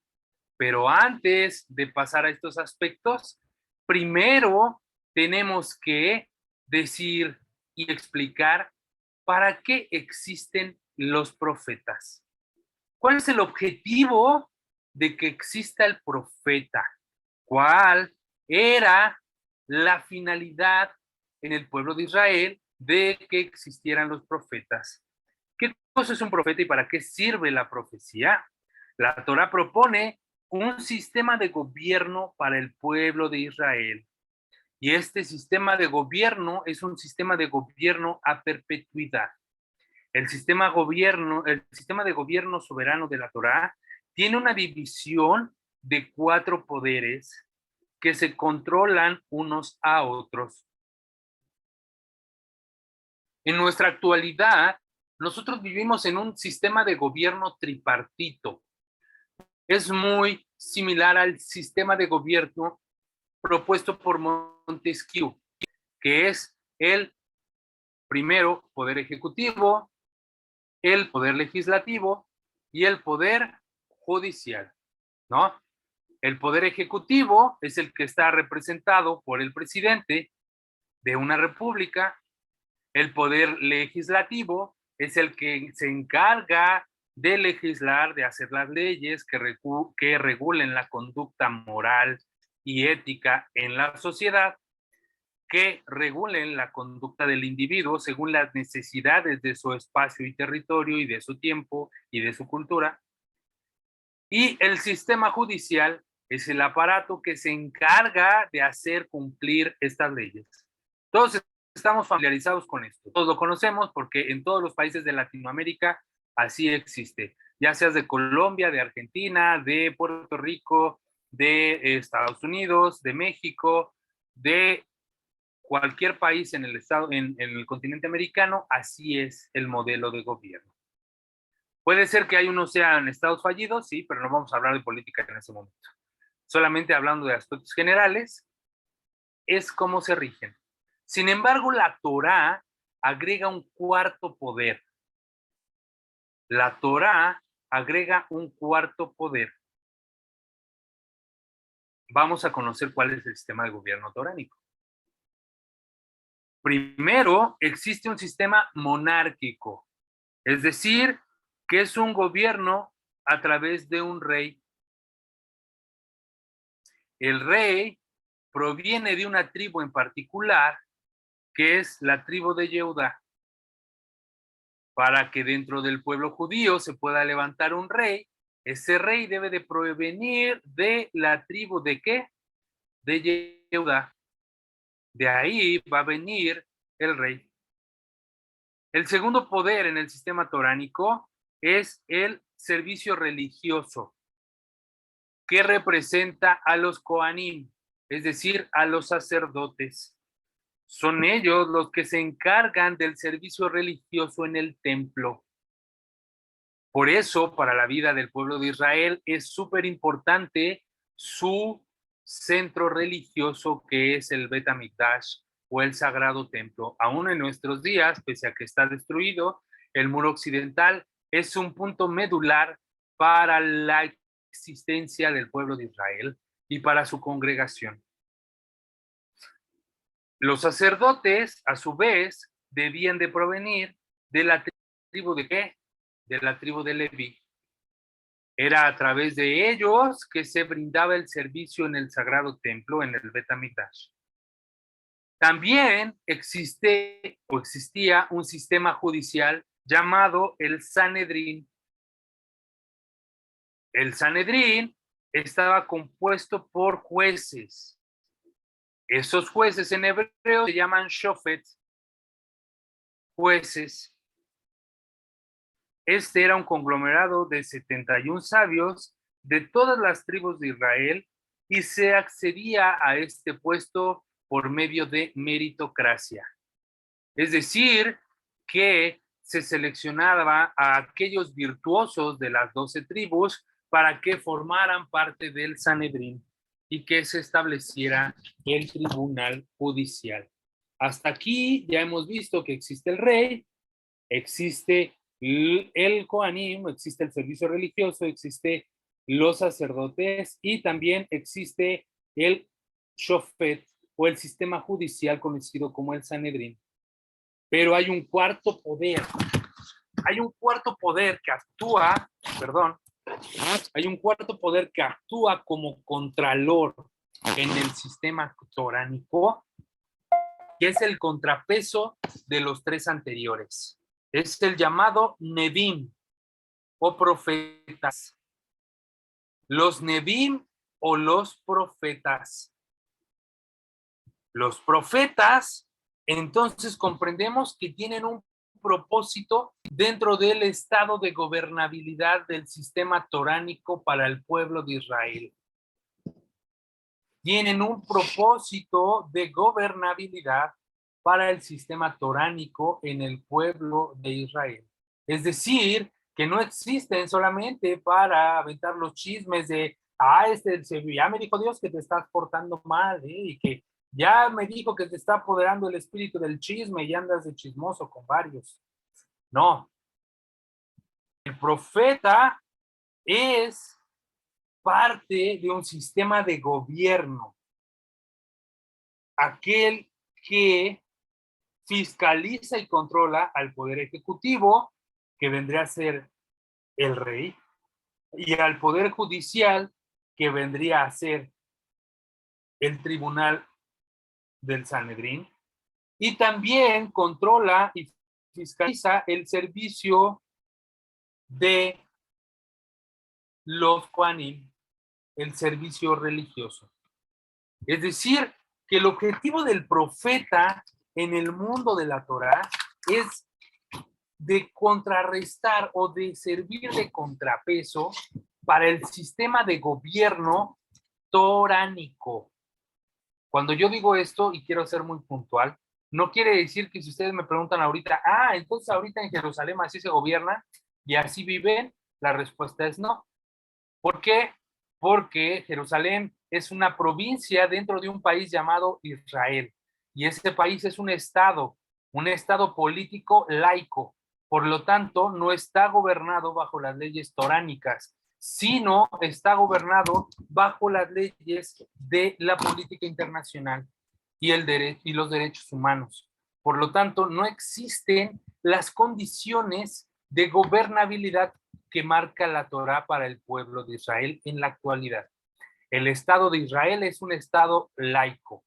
Pero antes de pasar a estos aspectos, primero tenemos que decir y explicar para qué existen los profetas. ¿Cuál es el objetivo de que exista el profeta? ¿Cuál era la finalidad en el pueblo de Israel de que existieran los profetas? ¿Qué cosa es un profeta y para qué sirve la profecía? La Torá propone un sistema de gobierno para el pueblo de Israel. Y este sistema de gobierno es un sistema de gobierno a perpetuidad. El sistema de gobierno soberano de la Torá tiene una división de 4 poderes que se controlan unos a otros. En nuestra actualidad, nosotros vivimos en un sistema de gobierno tripartito. Es muy similar al sistema de gobierno propuesto por Montesquieu, que es el primero poder ejecutivo, el poder legislativo y el poder judicial, ¿no? El poder ejecutivo es el que está representado por el presidente de una república. El poder legislativo es el que se encarga de legislar, de hacer las leyes que regulen la conducta moral y ética en la sociedad, que regulen la conducta del individuo según las necesidades de su espacio y territorio y de su tiempo y de su cultura. Y el sistema judicial es el aparato que se encarga de hacer cumplir estas leyes. Todos estamos familiarizados con esto, todos lo conocemos porque en todos los países de Latinoamérica así existe, ya seas de Colombia, de Argentina, de Puerto Rico, de Estados Unidos, de México, de cualquier país en el continente americano, así es el modelo de gobierno. Puede ser que hay unos sean estados fallidos, sí, pero no vamos a hablar de política en ese momento. Solamente hablando de aspectos generales, es cómo se rigen. Sin embargo, la Torá agrega un cuarto poder. La Torá agrega un cuarto poder. Vamos a conocer cuál es el sistema de gobierno toránico. Primero, existe un sistema monárquico, es decir, que es un gobierno a través de un rey. El rey proviene de una tribu en particular, que es la tribu de Yehuda. Para que dentro del pueblo judío se pueda levantar un rey, Ese rey debe de provenir de la tribu ¿de qué? De Yehuda. De ahí va a venir el rey. El segundo poder en el sistema toránico es el servicio religioso, que representa a los Kohanim, es decir, a los sacerdotes. Son ellos los que se encargan del servicio religioso en el templo. Por eso, para la vida del pueblo de Israel es súper importante su centro religioso, que es el Bet HaMikdash o el Sagrado Templo. Aún en nuestros días, pese a que está destruido, el muro occidental es un punto medular para la existencia del pueblo de Israel y para su congregación. Los sacerdotes, a su vez, debían de provenir de la tribu ¿de qué? De la tribu de Leví. Era a través de ellos que se brindaba el servicio en el Sagrado Templo, en el Bet HaMikdash. También existía un sistema judicial llamado el Sanedrín. El Sanedrín estaba compuesto por jueces. Esos jueces en hebreo se llaman shofet, jueces. Este era un conglomerado de 71 sabios de todas las tribus de Israel y se accedía a este puesto por medio de meritocracia. Es decir, que se seleccionaba a aquellos virtuosos de las 12 tribus para que formaran parte del Sanedrín y que se estableciera el tribunal judicial. Hasta aquí ya hemos visto que existe el rey, existe el Kohanim, existe el servicio religioso, existe los sacerdotes y también existe el Shofet o el sistema judicial conocido como el Sanedrín. Pero hay un cuarto poder. Hay un cuarto poder que actúa, hay un cuarto poder que actúa como contralor en el sistema toránico, que es el contrapeso de los tres anteriores. Es el llamado Nevim o profetas. Los Nevim o los profetas. Los profetas, entonces comprendemos que tienen un propósito dentro del estado de gobernabilidad del sistema toránico para el pueblo de Israel. Tienen un propósito de gobernabilidad para el sistema toránico en el pueblo de Israel. Es decir, que no existen solamente para aventar los chismes de, ya me dijo Dios que te estás portando mal, y que ya me dijo que te está apoderando el espíritu del chisme y andas de chismoso con varios. No. El profeta es parte de un sistema de gobierno. Aquel que fiscaliza y controla al poder ejecutivo, que vendría a ser el rey, y al poder judicial, que vendría a ser el tribunal del Sanedrín, y también controla y fiscaliza el servicio de los Kohanim, el servicio religioso. Es decir, que el objetivo del profeta en el mundo de la Torá es de contrarrestar o de servir de contrapeso para el sistema de gobierno toránico. Cuando yo digo esto, y quiero ser muy puntual, no quiere decir que si ustedes me preguntan ahorita, entonces ahorita en Jerusalén así se gobierna y así viven, la respuesta es no. ¿Por qué? Porque Jerusalén es una provincia dentro de un país llamado Israel, y ese país es un estado político laico. Por lo tanto, no está gobernado bajo las leyes toránicas, sino está gobernado bajo las leyes de la política internacional y los derechos humanos. Por lo tanto, no existen las condiciones de gobernabilidad que marca la Torá para el pueblo de Israel en la actualidad. El Estado de Israel es un Estado laico.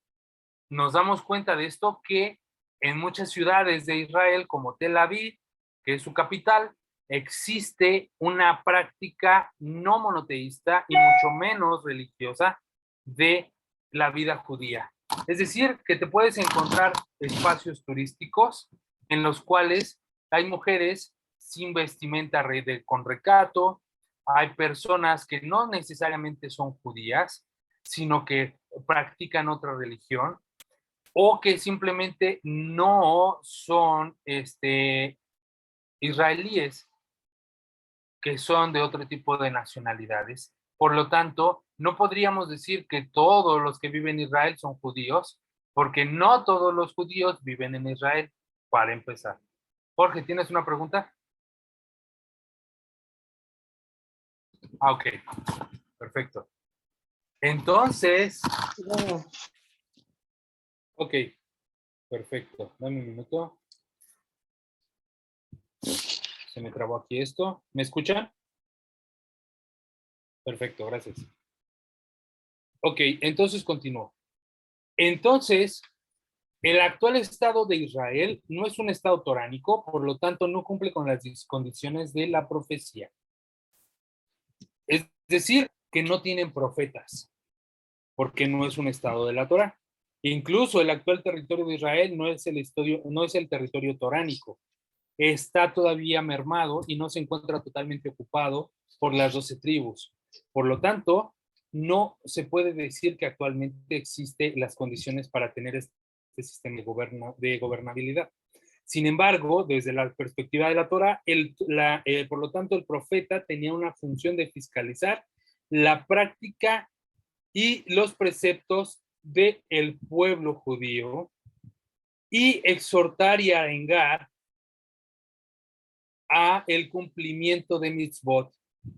Nos damos cuenta de esto que en muchas ciudades de Israel, como Tel Aviv, que es su capital, existe una práctica no monoteísta y mucho menos religiosa de la vida judía. Es decir, que te puedes encontrar espacios turísticos en los cuales hay mujeres sin vestimenta con recato, hay personas que no necesariamente son judías, sino que practican otra religión, o que simplemente no son israelíes, que son de otro tipo de nacionalidades. Por lo tanto, no podríamos decir que todos los que viven en Israel son judíos, porque no todos los judíos viven en Israel, para empezar. Jorge, ¿tienes una pregunta? Ah, ok, perfecto. Entonces, ok, perfecto. Dame un minuto. Se me trabó aquí esto. ¿Me escuchan? Perfecto, gracias. Ok, entonces continúo. Entonces, el actual Estado de Israel no es un Estado toránico, por lo tanto no cumple con las condiciones de la profecía. Es decir, que no tienen profetas, porque no es un Estado de la Torá. Incluso el actual territorio de Israel no es el territorio toránico. Está todavía mermado y no se encuentra totalmente ocupado por las 12 tribus. Por lo tanto, no se puede decir que actualmente existen las condiciones para tener este sistema de gobernabilidad. Sin embargo, desde la perspectiva de la Torá, por lo tanto, el profeta tenía una función de fiscalizar la práctica y los preceptos del pueblo judío y exhortar y arengar a el cumplimiento de mitzvot,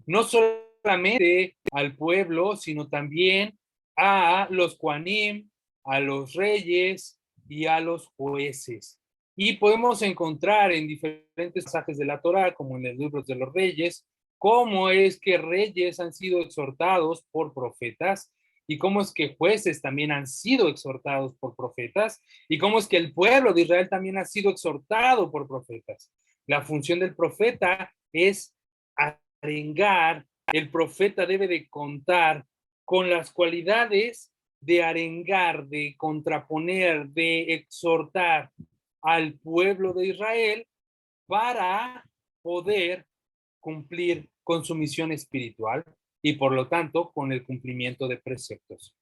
no solamente al pueblo, sino también a los kohanim, a los reyes y a los jueces. Y podemos encontrar en diferentes pasajes de la Torá, como en el libro de los reyes, cómo es que reyes han sido exhortados por profetas y cómo es que jueces también han sido exhortados por profetas y cómo es que el pueblo de Israel también ha sido exhortado por profetas. La función del profeta es arengar. El profeta debe de contar con las cualidades de arengar, de contraponer, de exhortar al pueblo de Israel para poder cumplir con su misión espiritual y por lo tanto con el cumplimiento de preceptos.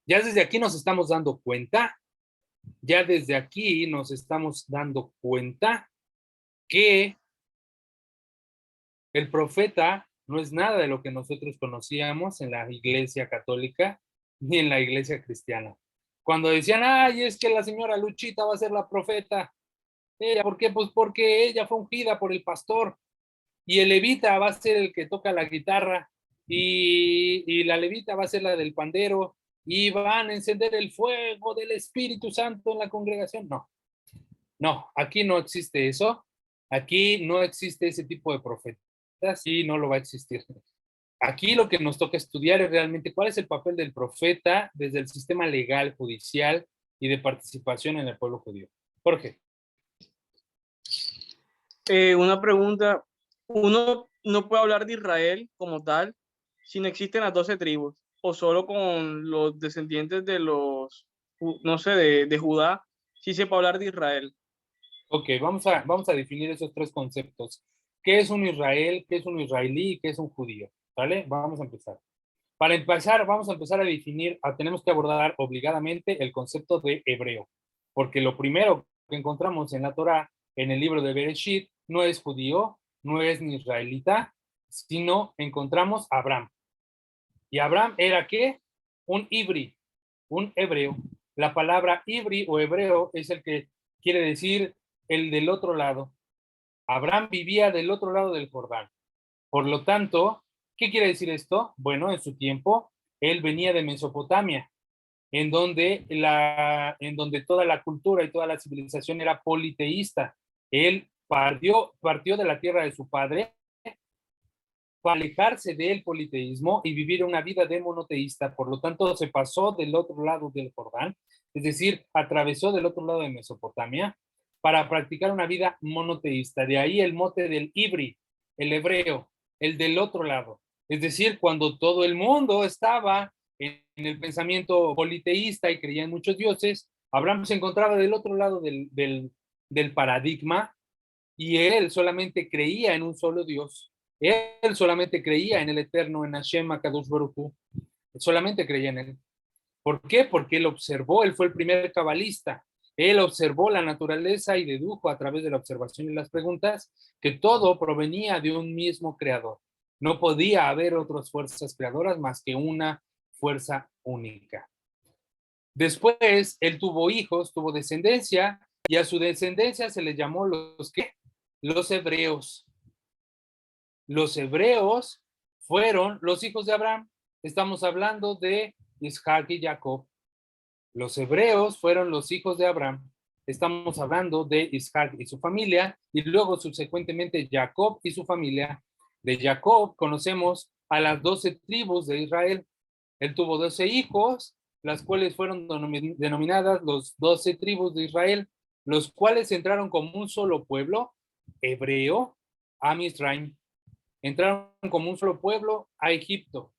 Ya desde aquí nos estamos dando cuenta que el profeta no es nada de lo que nosotros conocíamos en la iglesia católica ni en la iglesia cristiana. Cuando decían, ay, es que la señora Luchita va a ser la profeta. ¿Por qué? Pues porque ella fue ungida por el pastor y el levita va a ser el que toca la guitarra y la levita va a ser la del pandero y van a encender el fuego del Espíritu Santo en la congregación. No, aquí no existe eso. Aquí no existe ese tipo de profetas y no lo va a existir. Aquí lo que nos toca estudiar es realmente cuál es el papel del profeta desde el sistema legal, judicial y de participación en el pueblo judío. Jorge. Una pregunta. Uno no puede hablar de Israel como tal si no existen las 12 tribus o solo con los descendientes de los, no sé, de Judá, sí se puede hablar de Israel. Ok, vamos a definir esos tres conceptos. ¿Qué es un Israel? ¿Qué es un israelí? ¿Y qué es un judío? ¿Vale? Vamos a empezar. Para empezar, vamos a empezar a definir, tenemos que abordar obligadamente el concepto de hebreo, porque lo primero que encontramos en la Torá, en el libro de Bereshit, no es judío, no es ni israelita, sino encontramos a Abraham. ¿Y Abraham era qué? Un ibri, un hebreo. La palabra ibri o hebreo es el que quiere decir el del otro lado. Abraham vivía del otro lado del Jordán. Por lo tanto, ¿qué quiere decir esto? Bueno, en su tiempo, él venía de Mesopotamia, en donde toda la cultura y toda la civilización era politeísta. Él partió de la tierra de su padre para alejarse del politeísmo y vivir una vida de monoteísta. Por lo tanto, se pasó del otro lado del Jordán, es decir, atravesó del otro lado de Mesopotamia para practicar una vida monoteísta. De ahí el mote del Ibri, el hebreo, el del otro lado. Es decir, cuando todo el mundo estaba en el pensamiento politeísta y creía en muchos dioses, Abraham se encontraba del otro lado del paradigma y él solamente creía en un solo Dios. Él solamente creía en el Eterno, en Hashem HaKadosh Baruj Hu. Solamente creía en él. ¿Por qué? Porque él observó, él fue el primer cabalista. Él observó la naturaleza y dedujo a través de la observación y las preguntas que todo provenía de un mismo creador. No podía haber otras fuerzas creadoras más que una fuerza única. Después, él tuvo hijos, tuvo descendencia, y a su descendencia se les llamó los hebreos. Los hebreos fueron los hijos de Abraham. Estamos hablando de Isaac y Jacob. Los hebreos fueron los hijos de Abraham. Estamos hablando de Isaac y su familia, y luego subsecuentemente Jacob y su familia. De Jacob conocemos a las 12 tribus de Israel. Él tuvo 12 hijos, las cuales fueron denominadas los 12 tribus de Israel, los cuales entraron como un solo pueblo hebreo a Misraim. Entraron como un solo pueblo a Egipto.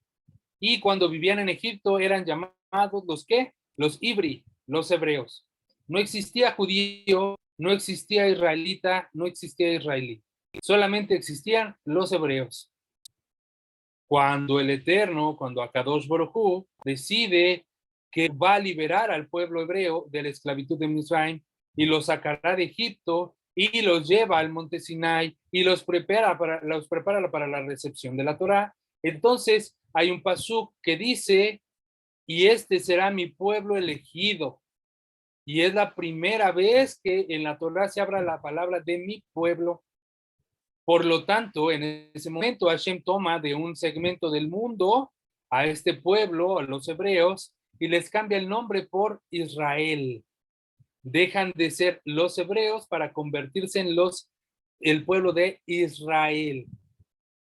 Y cuando vivían en Egipto eran llamados los ¿qué? Los Ibri, los hebreos. No existía judío, no existía israelita, no existía israelí. Solamente existían los hebreos. Cuando el Eterno, cuando Akadosh Baruj Hu decide que va a liberar al pueblo hebreo de la esclavitud de Misraim y los sacará de Egipto y los lleva al monte Sinai y los prepara para la recepción de la Torá, entonces hay un pasuk que dice, y este será mi pueblo elegido. Y es la primera vez que en la Torá se habla la palabra de mi pueblo. Por lo tanto, en ese momento Hashem toma de un segmento del mundo a este pueblo, a los hebreos, y les cambia el nombre por Israel. Dejan de ser los hebreos para convertirse en el pueblo de Israel,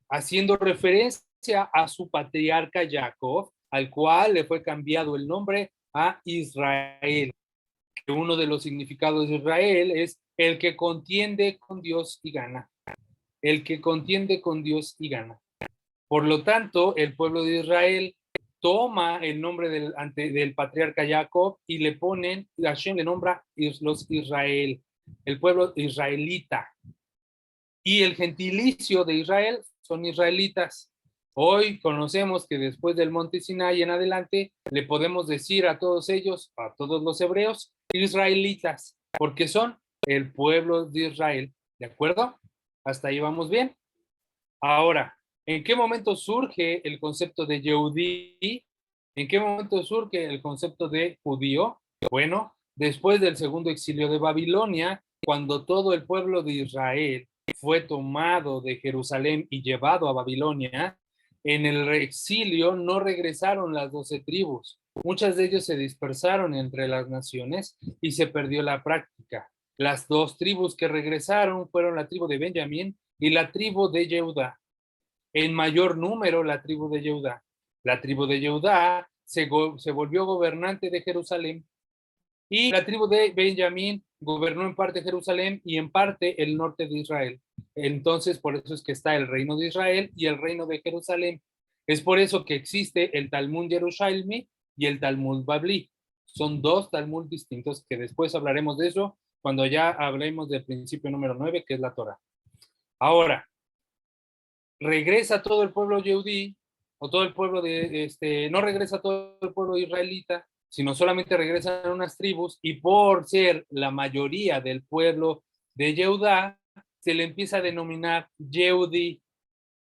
haciendo referencia a su patriarca Jacob, al cual le fue cambiado el nombre a Israel. Uno de los significados de Israel es el que contiende con Dios y gana. El que contiende con Dios y gana. Por lo tanto, el pueblo de Israel toma el nombre del patriarca Jacob y le ponen, Hashem le nombra los Israel, el pueblo israelita. Y el gentilicio de Israel son israelitas. Hoy conocemos que después del monte Sinai en adelante le podemos decir a todos ellos, a todos los hebreos, israelitas, porque son el pueblo de Israel. ¿De acuerdo? Hasta ahí vamos bien. Ahora, ¿en qué momento surge el concepto de Yehudí? ¿En qué momento surge el concepto de judío? Bueno, después del segundo exilio de Babilonia, cuando todo el pueblo de Israel fue tomado de Jerusalén y llevado a Babilonia, en el exilio no regresaron las 12 tribus. Muchas de ellos se dispersaron entre las naciones y se perdió la práctica. Las 2 tribus que regresaron fueron la tribu de Benjamín y la tribu de Jehudá. En mayor número la tribu de Jehudá. La tribu de Jehudá se volvió gobernante de Jerusalén y la tribu de Benjamín gobernó en parte Jerusalén y en parte el norte de Israel. Entonces, por eso es que está el reino de Israel y el reino de Jerusalén. Es por eso que existe el Talmud Yerushalmi y el Talmud Babli. Son 2 Talmud distintos que después hablaremos de eso cuando ya hablemos del principio número 9, que es la Torah. Ahora, regresa todo el pueblo yehudí, o todo el pueblo no regresa todo el pueblo israelita, sino solamente regresan unas tribus, y por ser la mayoría del pueblo de Jehudá, se le empieza a denominar Yehudí,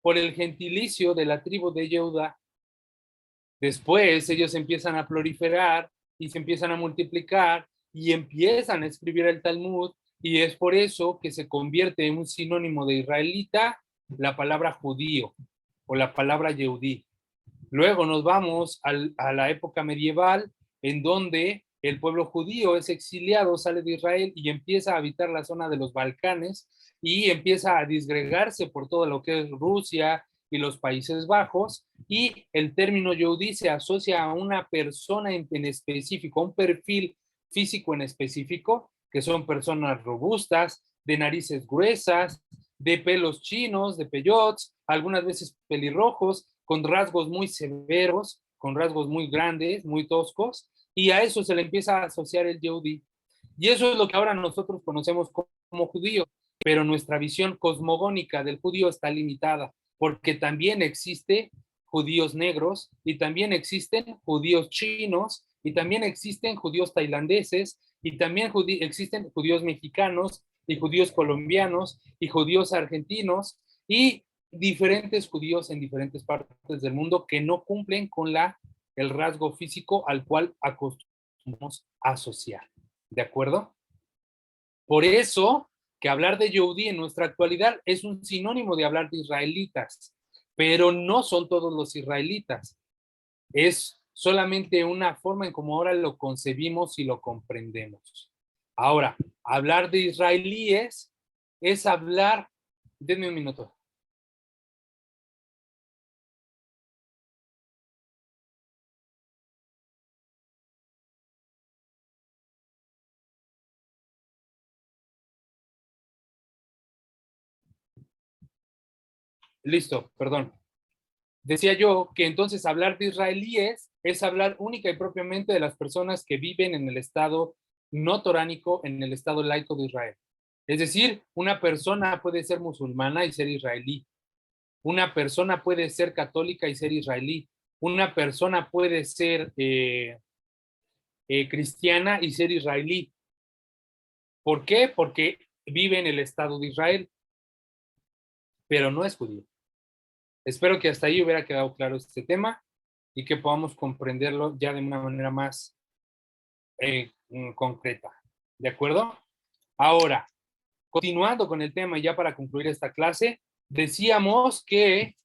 por el gentilicio de la tribu de Jehudá. Después ellos empiezan a proliferar y se empiezan a multiplicar y empiezan a escribir el Talmud, y es por eso que se convierte en un sinónimo de israelita la palabra judío o la palabra Yehudí. Luego nos vamos a la época medieval, en donde el pueblo judío es exiliado, sale de Israel y empieza a habitar la zona de los Balcanes y empieza a disgregarse por todo lo que es Rusia y los Países Bajos, y el término Yehudí se asocia a una persona en específico, a un perfil físico en específico, que son personas robustas, de narices gruesas, de pelos chinos, de peyots, algunas veces pelirrojos, con rasgos muy severos, con rasgos muy grandes, muy toscos, y a eso se le empieza a asociar el Yehudi. Y eso es lo que ahora nosotros conocemos como judío, pero nuestra visión cosmogónica del judío está limitada, porque también existe judíos negros, y también existen judíos chinos, y también existen judíos tailandeses, y también existen judíos mexicanos, y judíos colombianos, y judíos argentinos, y diferentes judíos en diferentes partes del mundo que no cumplen con el rasgo físico al cual acostumbramos a asociar. ¿De acuerdo? Por eso que hablar de Yehudí en nuestra actualidad es un sinónimo de hablar de israelitas, pero no son todos los israelitas. Es solamente una forma en cómo ahora lo concebimos y lo comprendemos. Ahora, hablar de israelíes es hablar, denme un minuto. Listo, perdón. Decía yo que entonces hablar de israelíes es hablar única y propiamente de las personas que viven en el estado no toránico, en el estado laico de Israel. Es decir, una persona puede ser musulmana y ser israelí. Una persona puede ser católica y ser israelí. Una persona puede ser cristiana y ser israelí. ¿Por qué? Porque vive en el estado de Israel, pero no es judío. Espero que hasta ahí hubiera quedado claro este tema y que podamos comprenderlo ya de una manera más concreta. ¿De acuerdo? Ahora, continuando con el tema ya para concluir esta clase, decíamos que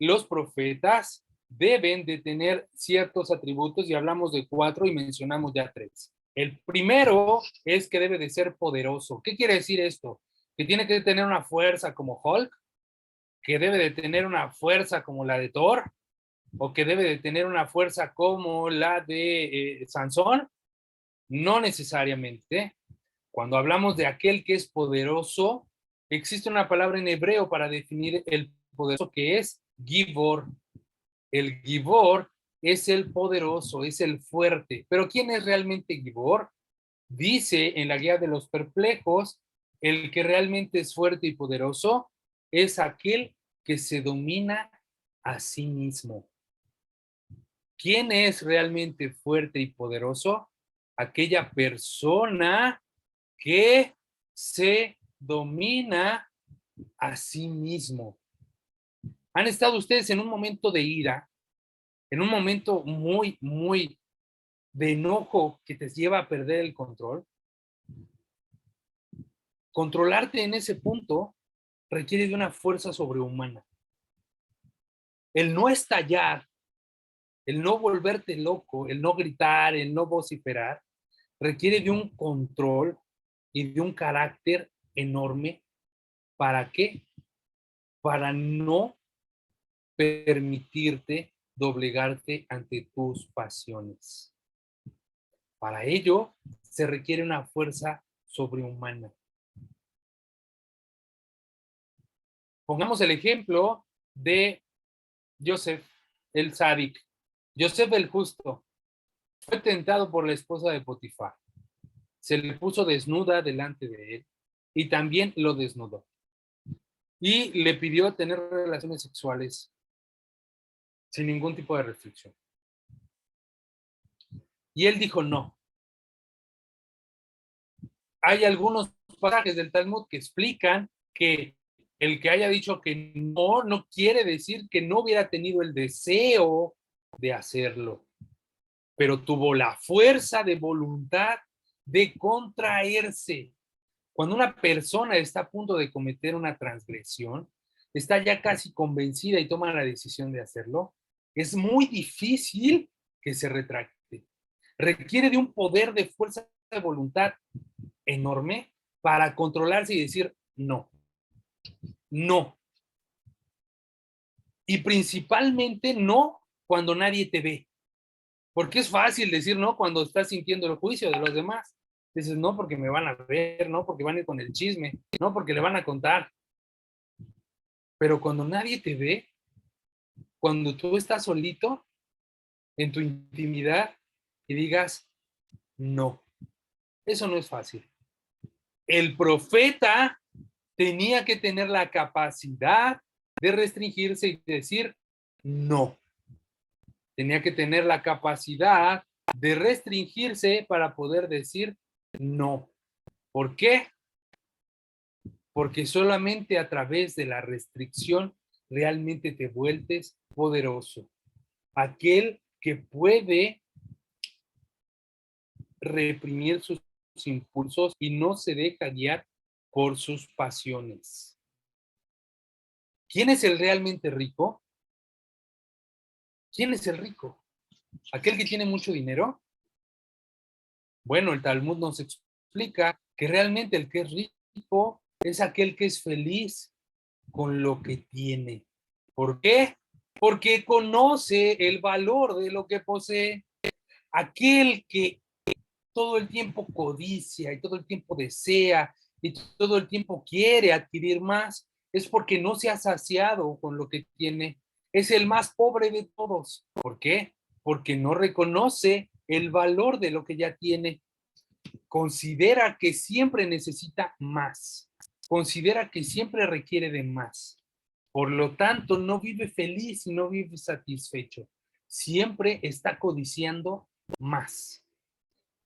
los profetas deben de tener ciertos atributos y hablamos de 4 y mencionamos ya 3. El primero es que debe de ser poderoso. ¿Qué quiere decir esto? Que tiene que tener una fuerza como Hulk, que debe de tener una fuerza como la de Thor, o que debe de tener una fuerza como la de Sansón. No necesariamente. Cuando hablamos de aquel que es poderoso, existe una palabra en hebreo para definir el poderoso, que es Gibor. El Gibor es el poderoso, es el fuerte. Pero ¿quién es realmente Gibor? Dice en la guía de los perplejos, el que realmente es fuerte y poderoso es aquel que se domina a sí mismo. ¿Quién es realmente fuerte y poderoso? Aquella persona que se domina a sí mismo. ¿Han estado ustedes en un momento de ira, en un momento muy, muy de enojo que te lleva a perder el control? Controlarte en ese punto requiere de una fuerza sobrehumana. El no estallar, el no volverte loco, el no gritar, el no vociferar, requiere de un control y de un carácter enorme. ¿Para qué? Para no permitirte doblegarte ante tus pasiones. Para ello se requiere una fuerza sobrehumana. Pongamos el ejemplo de Joseph el Sádic. Joseph el Justo fue tentado por la esposa de Potifar. Se le puso desnuda delante de él y también lo desnudó. Y le pidió tener relaciones sexuales sin ningún tipo de restricción. Y él dijo no. Hay algunos pasajes del Talmud que explican que el que haya dicho que no quiere decir que no hubiera tenido el deseo de hacerlo, pero tuvo la fuerza de voluntad de contraerse. Cuando una persona está a punto de cometer una transgresión, está ya casi convencida y toma la decisión de hacerlo, es muy difícil que se retracte. Requiere de un poder de fuerza de voluntad enorme para controlarse y decir no. No. Y principalmente no cuando nadie te ve. Porque es fácil decir no cuando estás sintiendo el juicio de los demás. Dices, no, porque me van a ver, no, porque van a ir con el chisme, no, porque le van a contar. Pero cuando nadie te ve, cuando tú estás solito en tu intimidad y digas, no, eso no es fácil. El profeta tenía que tener la capacidad de restringirse y decir no. Tenía que tener la capacidad de restringirse para poder decir no. ¿Por qué? Porque solamente a través de la restricción realmente te vuelves poderoso. Aquel que puede reprimir sus impulsos y no se deja guiar por sus pasiones. ¿Quién es el realmente rico? ¿Quién es el rico? ¿Aquel que tiene mucho dinero? Bueno, el Talmud nos explica que realmente el que es rico es aquel que es feliz con lo que tiene. ¿Por qué? Porque conoce el valor de lo que posee. Aquel que todo el tiempo codicia y todo el tiempo desea y todo el tiempo quiere adquirir más, es porque no se ha saciado con lo que tiene. Es el más pobre de todos. ¿Por qué? Porque no reconoce el valor de lo que ya tiene. Considera que siempre necesita más. Considera que siempre requiere de más. Por lo tanto, no vive feliz y no vive satisfecho. Siempre está codiciando más.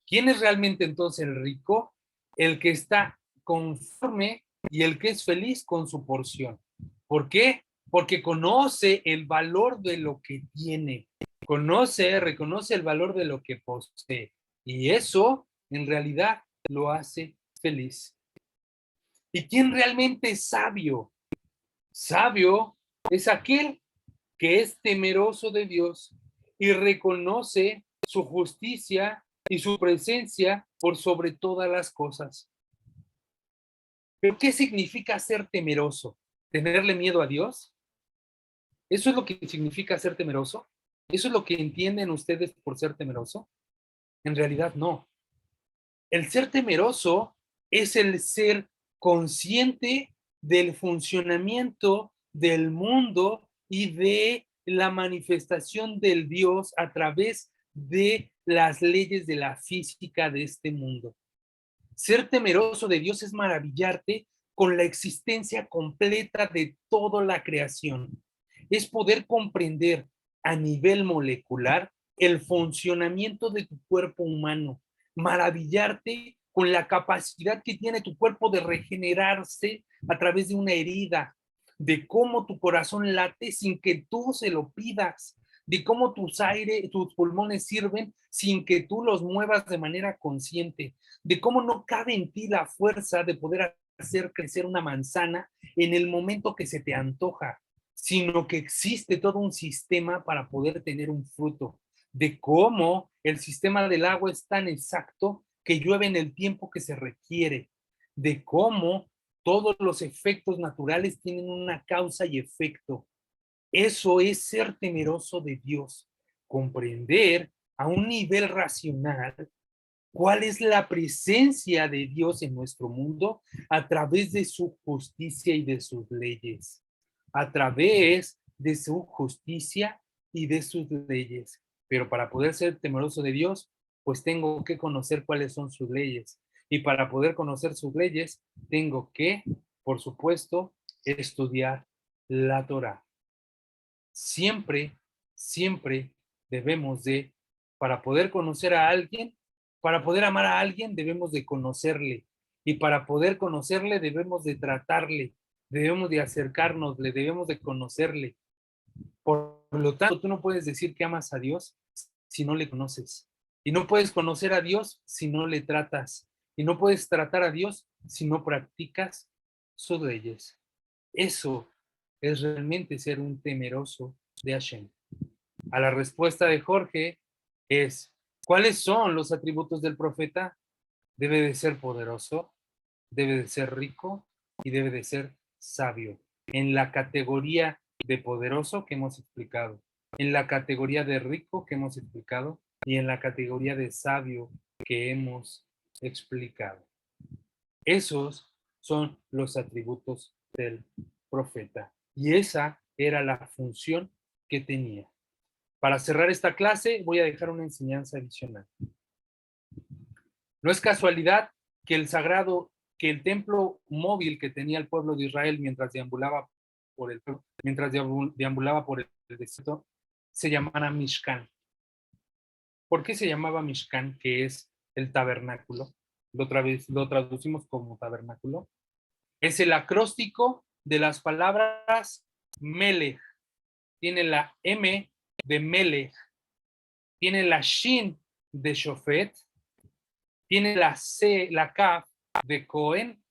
¿Quién es realmente entonces el rico? El que está conforme y el que es feliz con su porción. ¿Por qué? Porque conoce el valor de lo que tiene. Reconoce el valor de lo que posee. Y eso, en realidad, lo hace feliz. ¿Y quién realmente es sabio? Sabio es aquel que es temeroso de Dios y reconoce su justicia y su presencia por sobre todas las cosas. ¿Pero qué significa ser temeroso? ¿Tenerle miedo a Dios? ¿Eso es lo que significa ser temeroso? ¿Eso es lo que entienden ustedes por ser temeroso? En realidad no. El ser temeroso es el ser consciente del funcionamiento del mundo y de la manifestación del Dios a través de las leyes de la física de este mundo. Ser temeroso de Dios es maravillarte con la existencia completa de toda la creación. Es poder comprender a nivel molecular el funcionamiento de tu cuerpo humano, maravillarte con la capacidad que tiene tu cuerpo de regenerarse a través de una herida, de cómo tu corazón late sin que tú se lo pidas, de cómo tus pulmones sirven sin que tú los muevas de manera consciente, de cómo no cabe en ti la fuerza de poder hacer crecer una manzana en el momento que se te antoja, sino que existe todo un sistema para poder tener un fruto, de cómo el sistema del agua es tan exacto que llueve en el tiempo que se requiere, de cómo todos los efectos naturales tienen una causa y efecto. Eso es ser temeroso de Dios, comprender a un nivel racional cuál es la presencia de Dios en nuestro mundo a través de su justicia y de sus leyes, a través de su justicia y de sus leyes. Pero para poder ser temeroso de Dios, pues tengo que conocer cuáles son sus leyes. Y para poder conocer sus leyes, tengo que, por supuesto, estudiar la Torá. Siempre, siempre debemos de, para poder conocer a alguien, para poder amar a alguien, debemos de conocerle. Y para poder conocerle, debemos de tratarle, debemos de acercarnos, le debemos de conocerle. Por lo tanto, tú no puedes decir que amas a Dios si no le conoces. Y no puedes conocer a Dios si no le tratas. Y no puedes tratar a Dios si no practicas sus leyes. Eso es realmente ser un temeroso de Hashem. A la respuesta de Jorge es, ¿cuáles son los atributos del profeta? Debe de ser poderoso, debe de ser rico y debe de ser sabio. En la categoría de poderoso que hemos explicado, en la categoría de rico que hemos explicado y en la categoría de sabio que hemos explicado. Esos son los atributos del profeta. Y esa era la función que tenía. Para cerrar esta clase, voy a dejar una enseñanza adicional. No es casualidad que el templo móvil que tenía el pueblo de Israel mientras deambulaba por el desierto, se llamara Mishkan. ¿Por qué se llamaba Mishkan, que es el tabernáculo? Lo traducimos como tabernáculo. Es el acróstico de las palabras Melech. Tiene la M de Melech, tiene la Shin de Shofet, tiene la C, la Kaf de Cohen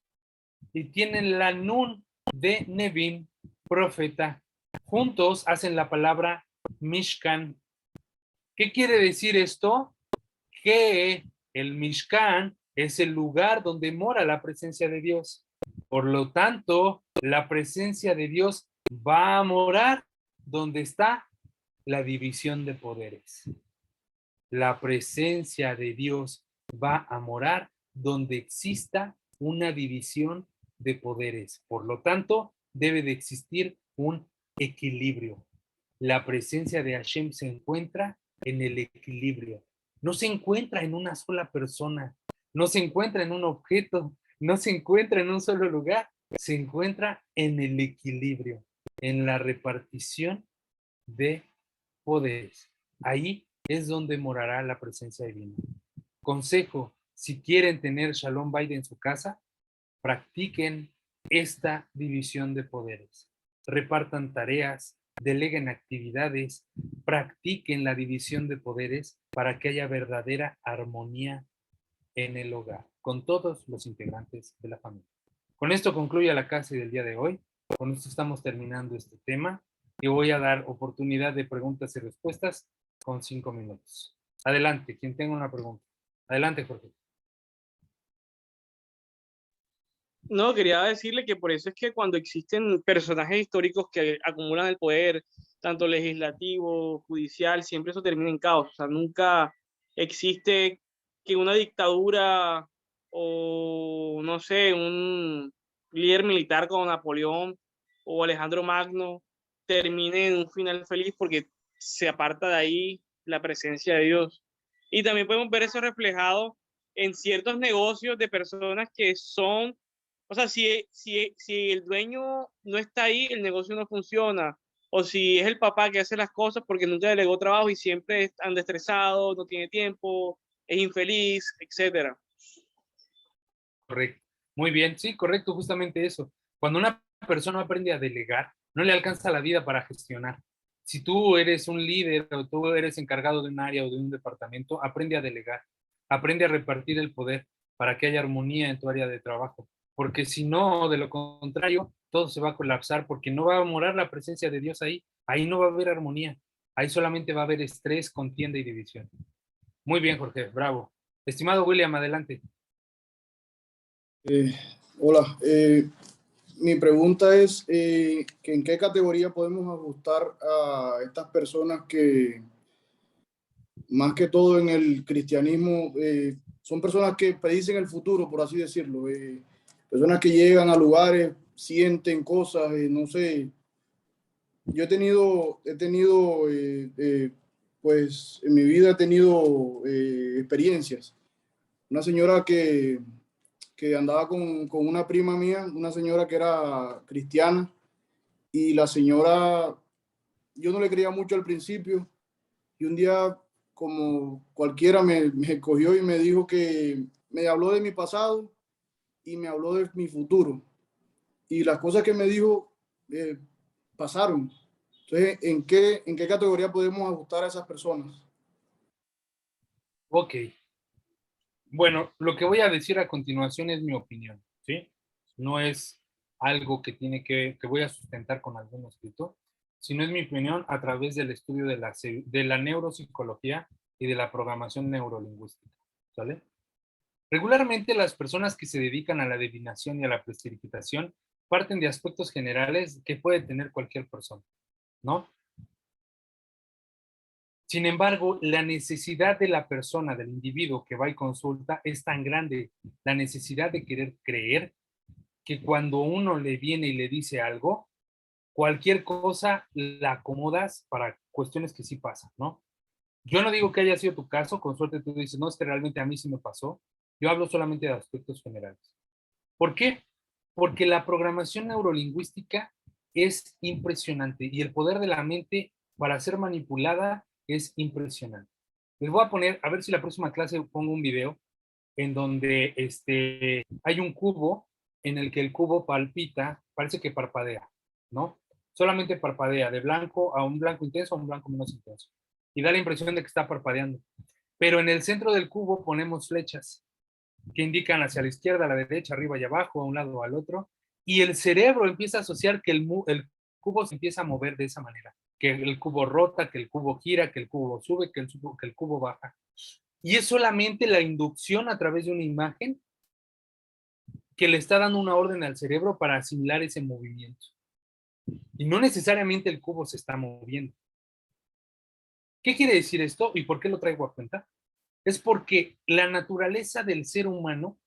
y tiene la Nun de Nevim, profeta. Juntos hacen la palabra Mishkan. ¿Qué quiere decir esto? Que el Mishkan es el lugar donde mora la presencia de Dios. Por lo tanto, la presencia de Dios va a morar donde está la división de poderes. La presencia de Dios va a morar donde exista una división de poderes. Por lo tanto, debe de existir un equilibrio. La presencia de Hashem se encuentra en el equilibrio. No se encuentra en una sola persona, no se encuentra en un objeto, no se encuentra en un solo lugar, se encuentra en el equilibrio, en la repartición de poderes. Ahí es donde morará la presencia divina. Consejo, si quieren tener Shalom Bayit en su casa, practiquen esta división de poderes. Repartan tareas, deleguen actividades, practiquen la división de poderes para que haya verdadera armonía en el hogar, con todos los integrantes de la familia. Con esto concluye la clase del día de hoy. Con esto estamos terminando este tema y voy a dar oportunidad de preguntas y respuestas con 5 minutos. Adelante, quien tenga una pregunta. Adelante, Jorge. No, quería decirle que por eso es que cuando existen personajes históricos que acumulan el poder, tanto legislativo, judicial, siempre eso termina en caos. O sea, nunca existe que una dictadura o, no sé, un líder militar como Napoleón o Alejandro Magno termine en un final feliz porque se aparta de ahí la presencia de Dios. Y también podemos ver eso reflejado en ciertos negocios de personas que son, o sea, si el dueño no está ahí, el negocio no funciona. O si es el papá que hace las cosas porque nunca delegó trabajo y siempre anda estresado, no tiene tiempo, es infeliz, etcétera. Correcto. Muy bien, sí, correcto, justamente eso. Cuando una persona aprende a delegar, no le alcanza la vida para gestionar. Si tú eres un líder o tú eres encargado de un área o de un departamento, aprende a delegar, aprende a repartir el poder para que haya armonía en tu área de trabajo. Porque si no, de lo contrario, todo se va a colapsar porque no va a morar la presencia de Dios ahí. Ahí no va a haber armonía. Ahí solamente va a haber estrés, contienda y división. Muy bien, Jorge, bravo. Estimado William, adelante. Hola, mi pregunta es que ¿en qué categoría podemos ajustar a estas personas que, más que todo en el cristianismo, son personas que predicen el futuro, por así decirlo? Personas que llegan a lugares, sienten cosas, no sé. Yo he tenido pues en mi vida he tenido experiencias. Una señora que andaba con una prima mía, una señora que era cristiana, y la señora, yo no le creía mucho al principio, y un día, como cualquiera, me cogió y me dijo que me habló de mi pasado y me habló de mi futuro. Y las cosas que me dijo pasaron. Entonces, ¿en qué categoría podemos ajustar a esas personas? Ok. Bueno, lo que voy a decir a continuación es mi opinión, ¿sí? No es algo que voy a sustentar con algún escrito, sino es mi opinión a través del estudio de la neuropsicología y de la programación neurolingüística, ¿sale? Regularmente las personas que se dedican a la adivinación y a la prescriptación parten de aspectos generales que puede tener cualquier persona, ¿no? Sin embargo, la necesidad de la persona, del individuo que va y consulta es tan grande, la necesidad de querer creer, que cuando uno le viene y le dice algo, cualquier cosa la acomodas para cuestiones que sí pasan, ¿no? Yo no digo que haya sido tu caso, con suerte tú dices, no, es que realmente a mí sí me pasó. Yo hablo solamente de aspectos generales. ¿Por qué? Porque la programación neurolingüística es impresionante y el poder de la mente para ser manipulada es impresionante. Les voy a poner, a ver si la próxima clase pongo un video en donde hay un cubo en el que el cubo palpita, parece que parpadea, ¿no? Solamente parpadea de blanco a un blanco intenso a un blanco menos intenso. Y da la impresión de que está parpadeando. Pero en el centro del cubo ponemos flechas que indican hacia la izquierda, a la derecha, arriba y abajo, a un lado o al otro. Y el cerebro empieza a asociar que el cubo se empieza a mover de esa manera. Que el cubo rota, que el cubo gira, que el cubo sube, que el cubo baja. Y es solamente la inducción a través de una imagen que le está dando una orden al cerebro para asimilar ese movimiento. Y no necesariamente el cubo se está moviendo. ¿Qué quiere decir esto y por qué lo traigo a cuenta? Es porque la naturaleza del ser humano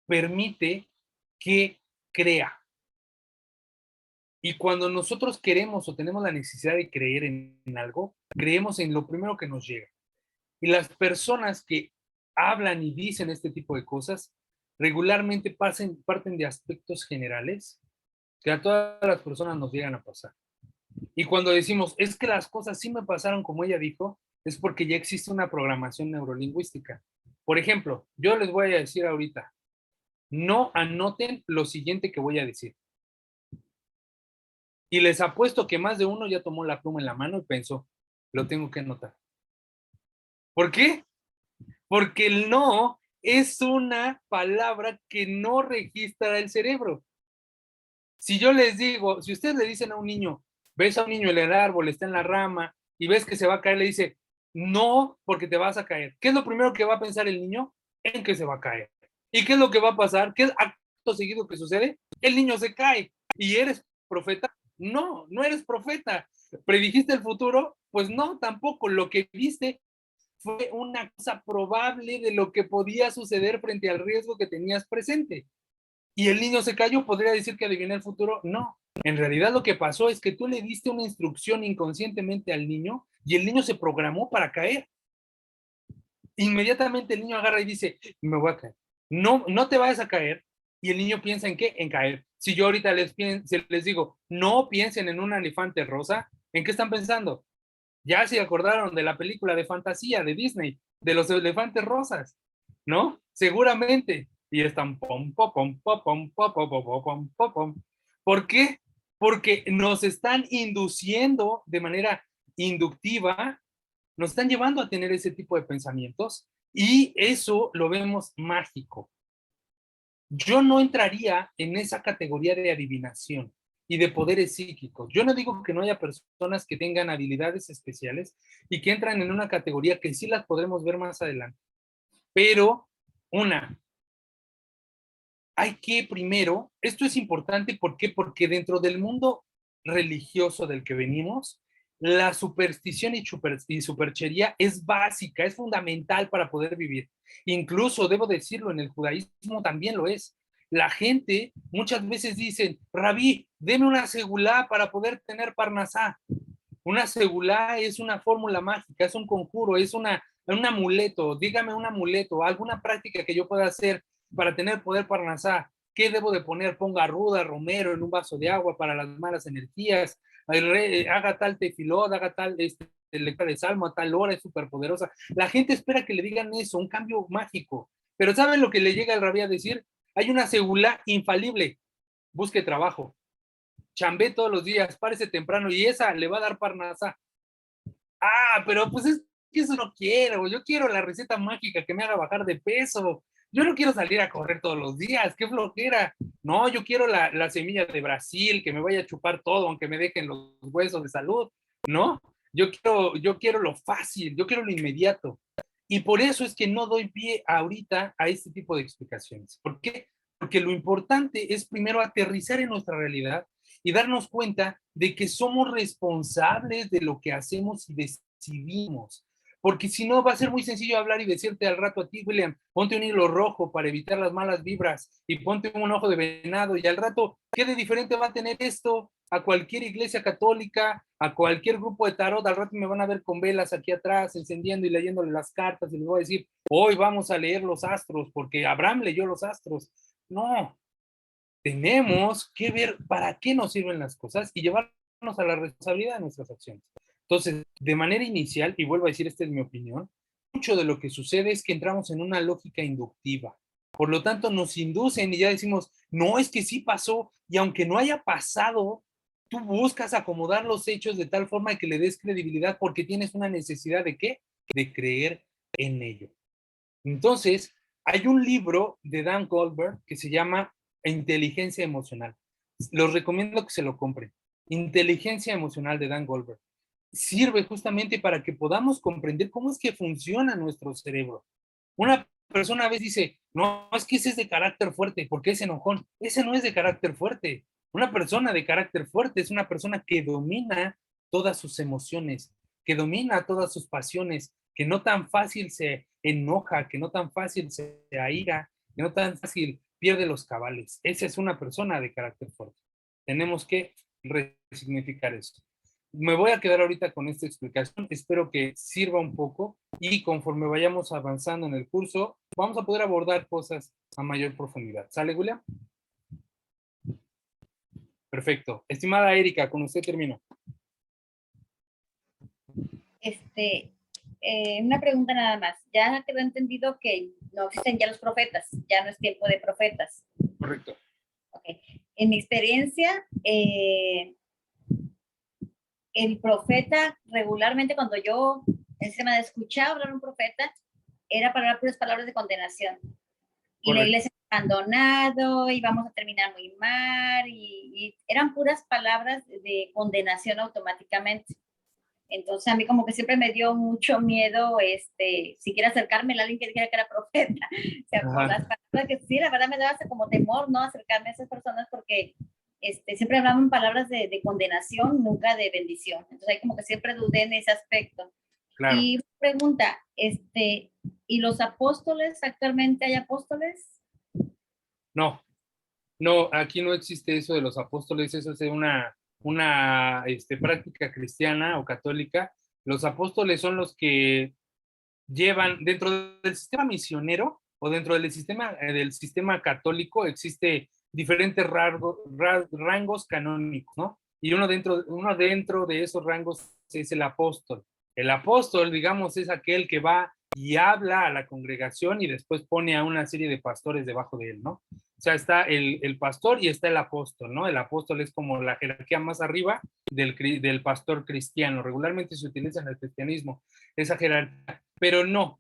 permite que crea. Y cuando nosotros queremos o tenemos la necesidad de creer en algo, creemos en lo primero que nos llega. Y las personas que hablan y dicen este tipo de cosas regularmente parten de aspectos generales que a todas las personas nos llegan a pasar. Y cuando decimos, es que las cosas sí me pasaron como ella dijo, es porque ya existe una programación neurolingüística. Por ejemplo, yo les voy a decir ahorita, no anoten lo siguiente que voy a decir. Y les apuesto que más de uno ya tomó la pluma en la mano y pensó, lo tengo que anotar. ¿Por qué? Porque el no es una palabra que no registra el cerebro. Si yo les digo, si ustedes le dicen a un niño, ves a un niño en el árbol, está en la rama y ves que se va a caer, le dice, no, porque te vas a caer. ¿Qué es lo primero que va a pensar el niño? En que se va a caer. ¿Y qué es lo que va a pasar? ¿Qué es acto seguido que sucede? El niño se cae. ¿Y eres profeta? No, no eres profeta. ¿Predijiste el futuro? Pues no, tampoco. Lo que viste fue una cosa probable de lo que podía suceder frente al riesgo que tenías presente. Y el niño se cayó, ¿podría decir que adiviné el futuro? No. En realidad lo que pasó es que tú le diste una instrucción inconscientemente al niño y el niño se programó para caer. Inmediatamente el niño agarra y dice, me voy a caer. No, no te vayas a caer. Y el niño piensa en qué? En caer. Si yo ahorita les digo, no piensen en un elefante rosa, ¿en qué están pensando? Ya se acordaron de la película de fantasía de Disney, de los elefantes rosas, ¿no? Seguramente. Y están pom, pom, pom, pom, pom, pom, pom, pom, pom, pom. ¿Por qué? Porque nos están induciendo de manera inductiva, nos están llevando a tener ese tipo de pensamientos y eso lo vemos mágico. Yo no entraría en esa categoría de adivinación y de poderes psíquicos. Yo no digo que no haya personas que tengan habilidades especiales y que entran en una categoría que sí las podremos ver más adelante. Pero, hay que primero, esto es importante, ¿por qué? Porque dentro del mundo religioso del que venimos, la superstición y superchería es básica, es fundamental para poder vivir. Incluso, debo decirlo, en el judaísmo también lo es. La gente muchas veces dice, Rabí, deme una segulá para poder tener parnasá. Una segulá es una fórmula mágica, es un conjuro, es un amuleto, dígame un amuleto, alguna práctica que yo pueda hacer para tener poder parnasá. ¿Qué debo de poner? Ponga ruda, romero en un vaso de agua para las malas energías, haga tal tefilot, haga tal lectura de salmo a tal hora, es súper poderosa. La gente espera que le digan eso, un cambio mágico. Pero ¿saben lo que le llega al rabí a decir? Hay una segulá infalible, busque trabajo, chambé todos los días, párese temprano y esa le va a dar parnasá. Ah, pero pues es que eso no quiero, yo quiero la receta mágica que me haga bajar de peso. Yo no quiero salir a correr todos los días, qué flojera. No, yo quiero la semilla de Brasil, que me vaya a chupar todo, aunque me dejen los huesos de salud, ¿no? Yo quiero lo fácil, yo quiero lo inmediato. Y por eso es que no doy pie ahorita a este tipo de explicaciones. ¿Por qué? Porque lo importante es primero aterrizar en nuestra realidad y darnos cuenta de que somos responsables de lo que hacemos y percibimos. Porque si no, va a ser muy sencillo hablar y decirte al rato a ti, William, ponte un hilo rojo para evitar las malas vibras y ponte un ojo de venado, y al rato, ¿qué de diferente va a tener esto a cualquier iglesia católica, a cualquier grupo de tarot? Al rato me van a ver con velas aquí atrás, encendiendo y leyéndole las cartas, y les voy a decir, hoy vamos a leer los astros, porque Abraham leyó los astros. No, tenemos que ver para qué nos sirven las cosas y llevarnos a la responsabilidad de nuestras acciones. Entonces, de manera inicial, y vuelvo a decir, esta es mi opinión, mucho de lo que sucede es que entramos en una lógica inductiva. Por lo tanto, nos inducen y ya decimos, no, es que sí pasó, y aunque no haya pasado, tú buscas acomodar los hechos de tal forma que le des credibilidad porque tienes una necesidad de ¿qué? De creer en ello. Entonces, hay un libro de Dan Goldberg que se llama Inteligencia Emocional. Los recomiendo que se lo compren. Inteligencia Emocional de Dan Goldberg. Sirve justamente para que podamos comprender cómo es que funciona nuestro cerebro. Una persona a veces dice, no, es que ese es de carácter fuerte, porque es enojón. Ese no es de carácter fuerte. Una persona de carácter fuerte es una persona que domina todas sus emociones, que domina todas sus pasiones, que no tan fácil se enoja, que no tan fácil se aira, que no tan fácil pierde los cabales. Esa es una persona de carácter fuerte. Tenemos que resignificar esto. Me voy a quedar ahorita con esta explicación, espero que sirva un poco y conforme vayamos avanzando en el curso, vamos a poder abordar cosas a mayor profundidad. ¿Sale, William? Perfecto. Estimada Erika, con usted termino. Una pregunta nada más. Ya quedó entendido que no existen ya los profetas, ya no es tiempo de profetas. Correcto. Okay. En mi experiencia, el profeta regularmente cuando yo encima de escuchar hablar un profeta era para hablar puras palabras de condenación. Y la iglesia abandonado, y vamos a terminar muy mal, y eran puras palabras de condenación automáticamente. Entonces a mí como que siempre me dio mucho miedo, siquiera acercarme a alguien que dijera que era profeta. O sea, por las palabras que sí, la verdad me daba como temor, ¿no? Acercarme a esas personas porque siempre hablaban palabras de condenación, nunca de bendición. Entonces ahí como que siempre dudé en ese aspecto. Claro. Y pregunta, ¿y los apóstoles, actualmente hay apóstoles? No, no, aquí no existe eso de los apóstoles, eso es una práctica cristiana o católica. Los apóstoles son los que llevan, dentro del sistema misionero o dentro del sistema católico existe diferentes rangos canónicos, ¿no? Y uno dentro de esos rangos es el apóstol. El apóstol, digamos, es aquel que va y habla a la congregación y después pone a una serie de pastores debajo de él, ¿no? O sea, está el pastor y está el apóstol, ¿no? El apóstol es como la jerarquía más arriba del pastor cristiano. Regularmente se utiliza en el cristianismo esa jerarquía, pero no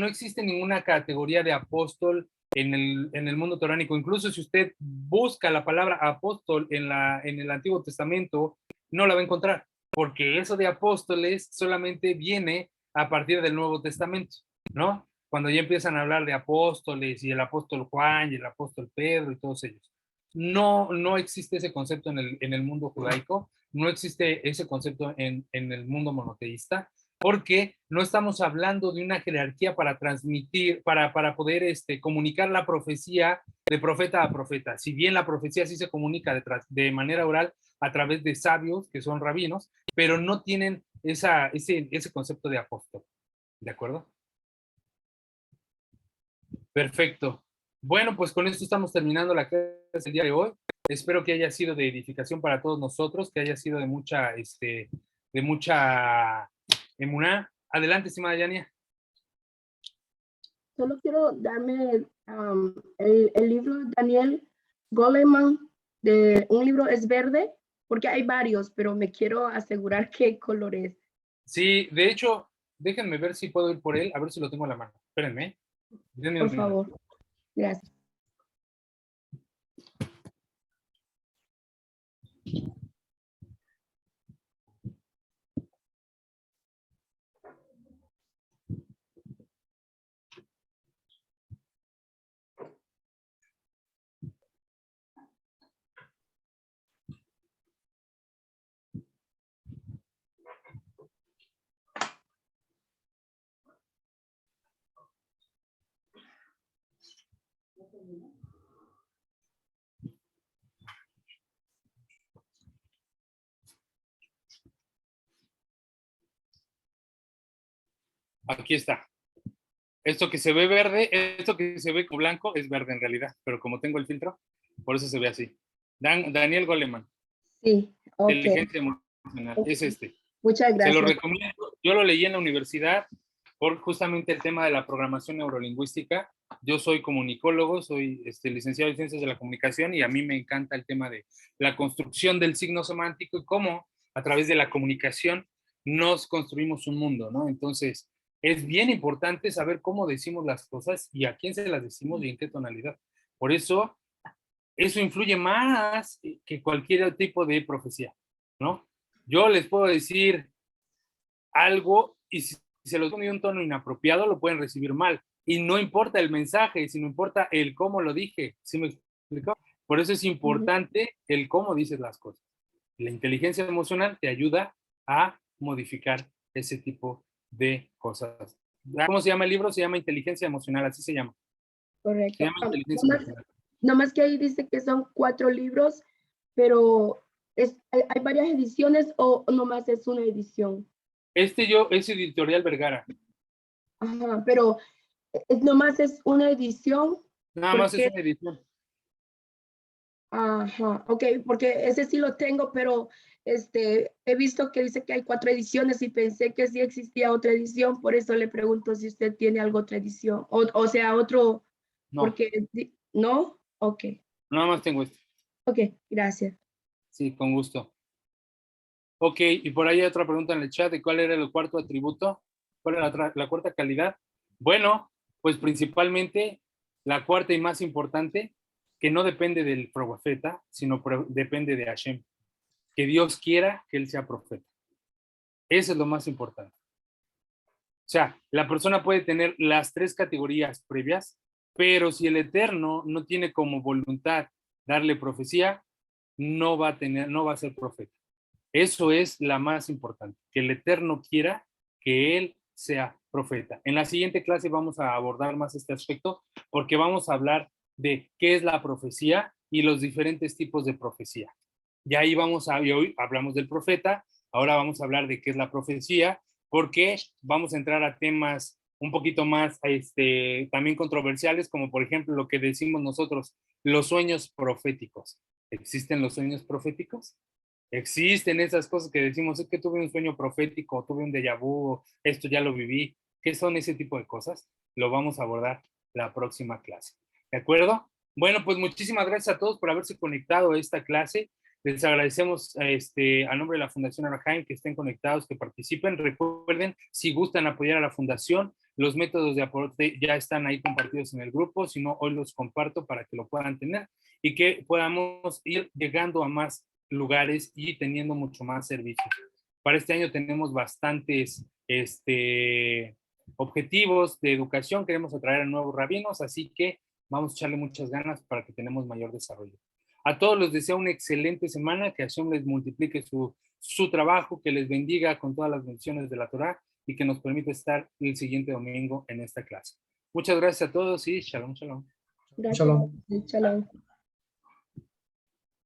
existe ninguna categoría de apóstol en el mundo toránico. Incluso si usted busca la palabra apóstol en el Antiguo Testamento, no la va a encontrar, porque eso de apóstoles solamente viene a partir del Nuevo Testamento, ¿no? Cuando ya empiezan a hablar de apóstoles y el apóstol Juan y el apóstol Pedro y todos ellos. No existe ese concepto en el mundo judaico, no existe ese concepto en el mundo monoteísta, porque no estamos hablando de una jerarquía para transmitir, para poder comunicar la profecía de profeta a profeta. Si bien la profecía sí se comunica de manera oral a través de sabios, que son rabinos, pero no tienen ese concepto de apóstol. ¿De acuerdo? Perfecto. Bueno, pues con esto estamos terminando la clase del día de hoy. Espero que haya sido de edificación para todos nosotros, que haya sido de mucha emuná. Adelante, estimada Yania. Solo quiero darme el libro de Daniel Goleman, de un libro es verde, porque hay varios, pero me quiero asegurar qué color es. Sí, de hecho, déjenme ver si puedo ir por él, a ver si lo tengo a la mano. Espérenme. Por favor. Gracias. Aquí está. Esto que se ve verde, esto que se ve como blanco es verde en realidad, pero como tengo el filtro, por eso se ve así. Daniel Goleman. Sí, ok. Inteligencia emocional. Ok. Es este. Muchas Se lo gracias. recomiendo. Yo lo leí en la universidad por justamente el tema de la programación neurolingüística. Yo soy comunicólogo, soy licenciado en Ciencias de la Comunicación y a mí me encanta el tema de la construcción del signo semántico y cómo a través de la comunicación nos construimos un mundo, ¿no? Entonces, es bien importante saber cómo decimos las cosas y a quién se las decimos y en qué tonalidad. Por eso influye más que cualquier tipo de profecía, ¿no? Yo les puedo decir algo y si se los doy un tono inapropiado lo pueden recibir mal. Y no importa el mensaje, sino importa el cómo lo dije. ¿Sí me explico? Por eso es importante el cómo dices las cosas. La inteligencia emocional te ayuda a modificar ese tipo de cosas. ¿Cómo se llama el libro? Se llama Inteligencia Emocional, así se llama. Correcto. Se llama Inteligencia Emocional. Nomás que ahí dice que son 4 libros, pero ¿hay varias ediciones o nomás es una edición? Es Editorial Vergara. Ajá, pero nomás es una edición. Nada más es una edición. Ajá, ok, porque ese sí lo tengo, pero he visto que dice que hay 4 ediciones y pensé que sí existía otra edición, por eso le pregunto si usted tiene algo otra edición, o sea, otro, No. Porque, ¿no? Ok, Nada más tengo este. ok, gracias. Sí, con gusto. Ok, y por ahí hay otra pregunta en el chat de cuál era el cuarto atributo, cuál era la cuarta calidad. Bueno, pues principalmente la cuarta y más importante, que no depende del profeta, sino depende de Hashem. Que Dios quiera que él sea profeta. Eso es lo más importante. O sea, la persona puede tener las 3 categorías previas, pero si el Eterno no tiene como voluntad darle profecía, no va a ser profeta. Eso es la más importante, que el Eterno quiera que él sea profeta. En la siguiente clase vamos a abordar más este aspecto porque vamos a hablar de qué es la profecía y los diferentes tipos de profecía. Y ahí y hoy hablamos del profeta, ahora vamos a hablar de qué es la profecía, porque vamos a entrar a temas un poquito más también controversiales, como por ejemplo lo que decimos nosotros, los sueños proféticos. ¿Existen los sueños proféticos? Existen esas cosas que decimos, es que tuve un sueño profético, tuve un déjà vu, esto ya lo viví. ¿Qué son ese tipo de cosas? Lo vamos a abordar la próxima clase. ¿De acuerdo? Bueno, pues muchísimas gracias a todos por haberse conectado a esta clase. Les agradecemos a nombre de la Fundación Arahaim que estén conectados, que participen. Recuerden, si gustan apoyar a la Fundación, los métodos de aporte ya están ahí compartidos en el grupo. Si no, hoy los comparto para que lo puedan tener y que podamos ir llegando a más lugares y teniendo mucho más servicios. Para este año tenemos bastantes objetivos de educación, queremos atraer a nuevos rabinos, así que vamos a echarle muchas ganas para que tengamos mayor desarrollo. A todos les deseo una excelente semana, que Hashem les multiplique su trabajo, que les bendiga con todas las bendiciones de la Torah y que nos permita estar el siguiente domingo en esta clase. Muchas gracias a todos y shalom, shalom. Gracias. Shalom. Shalom.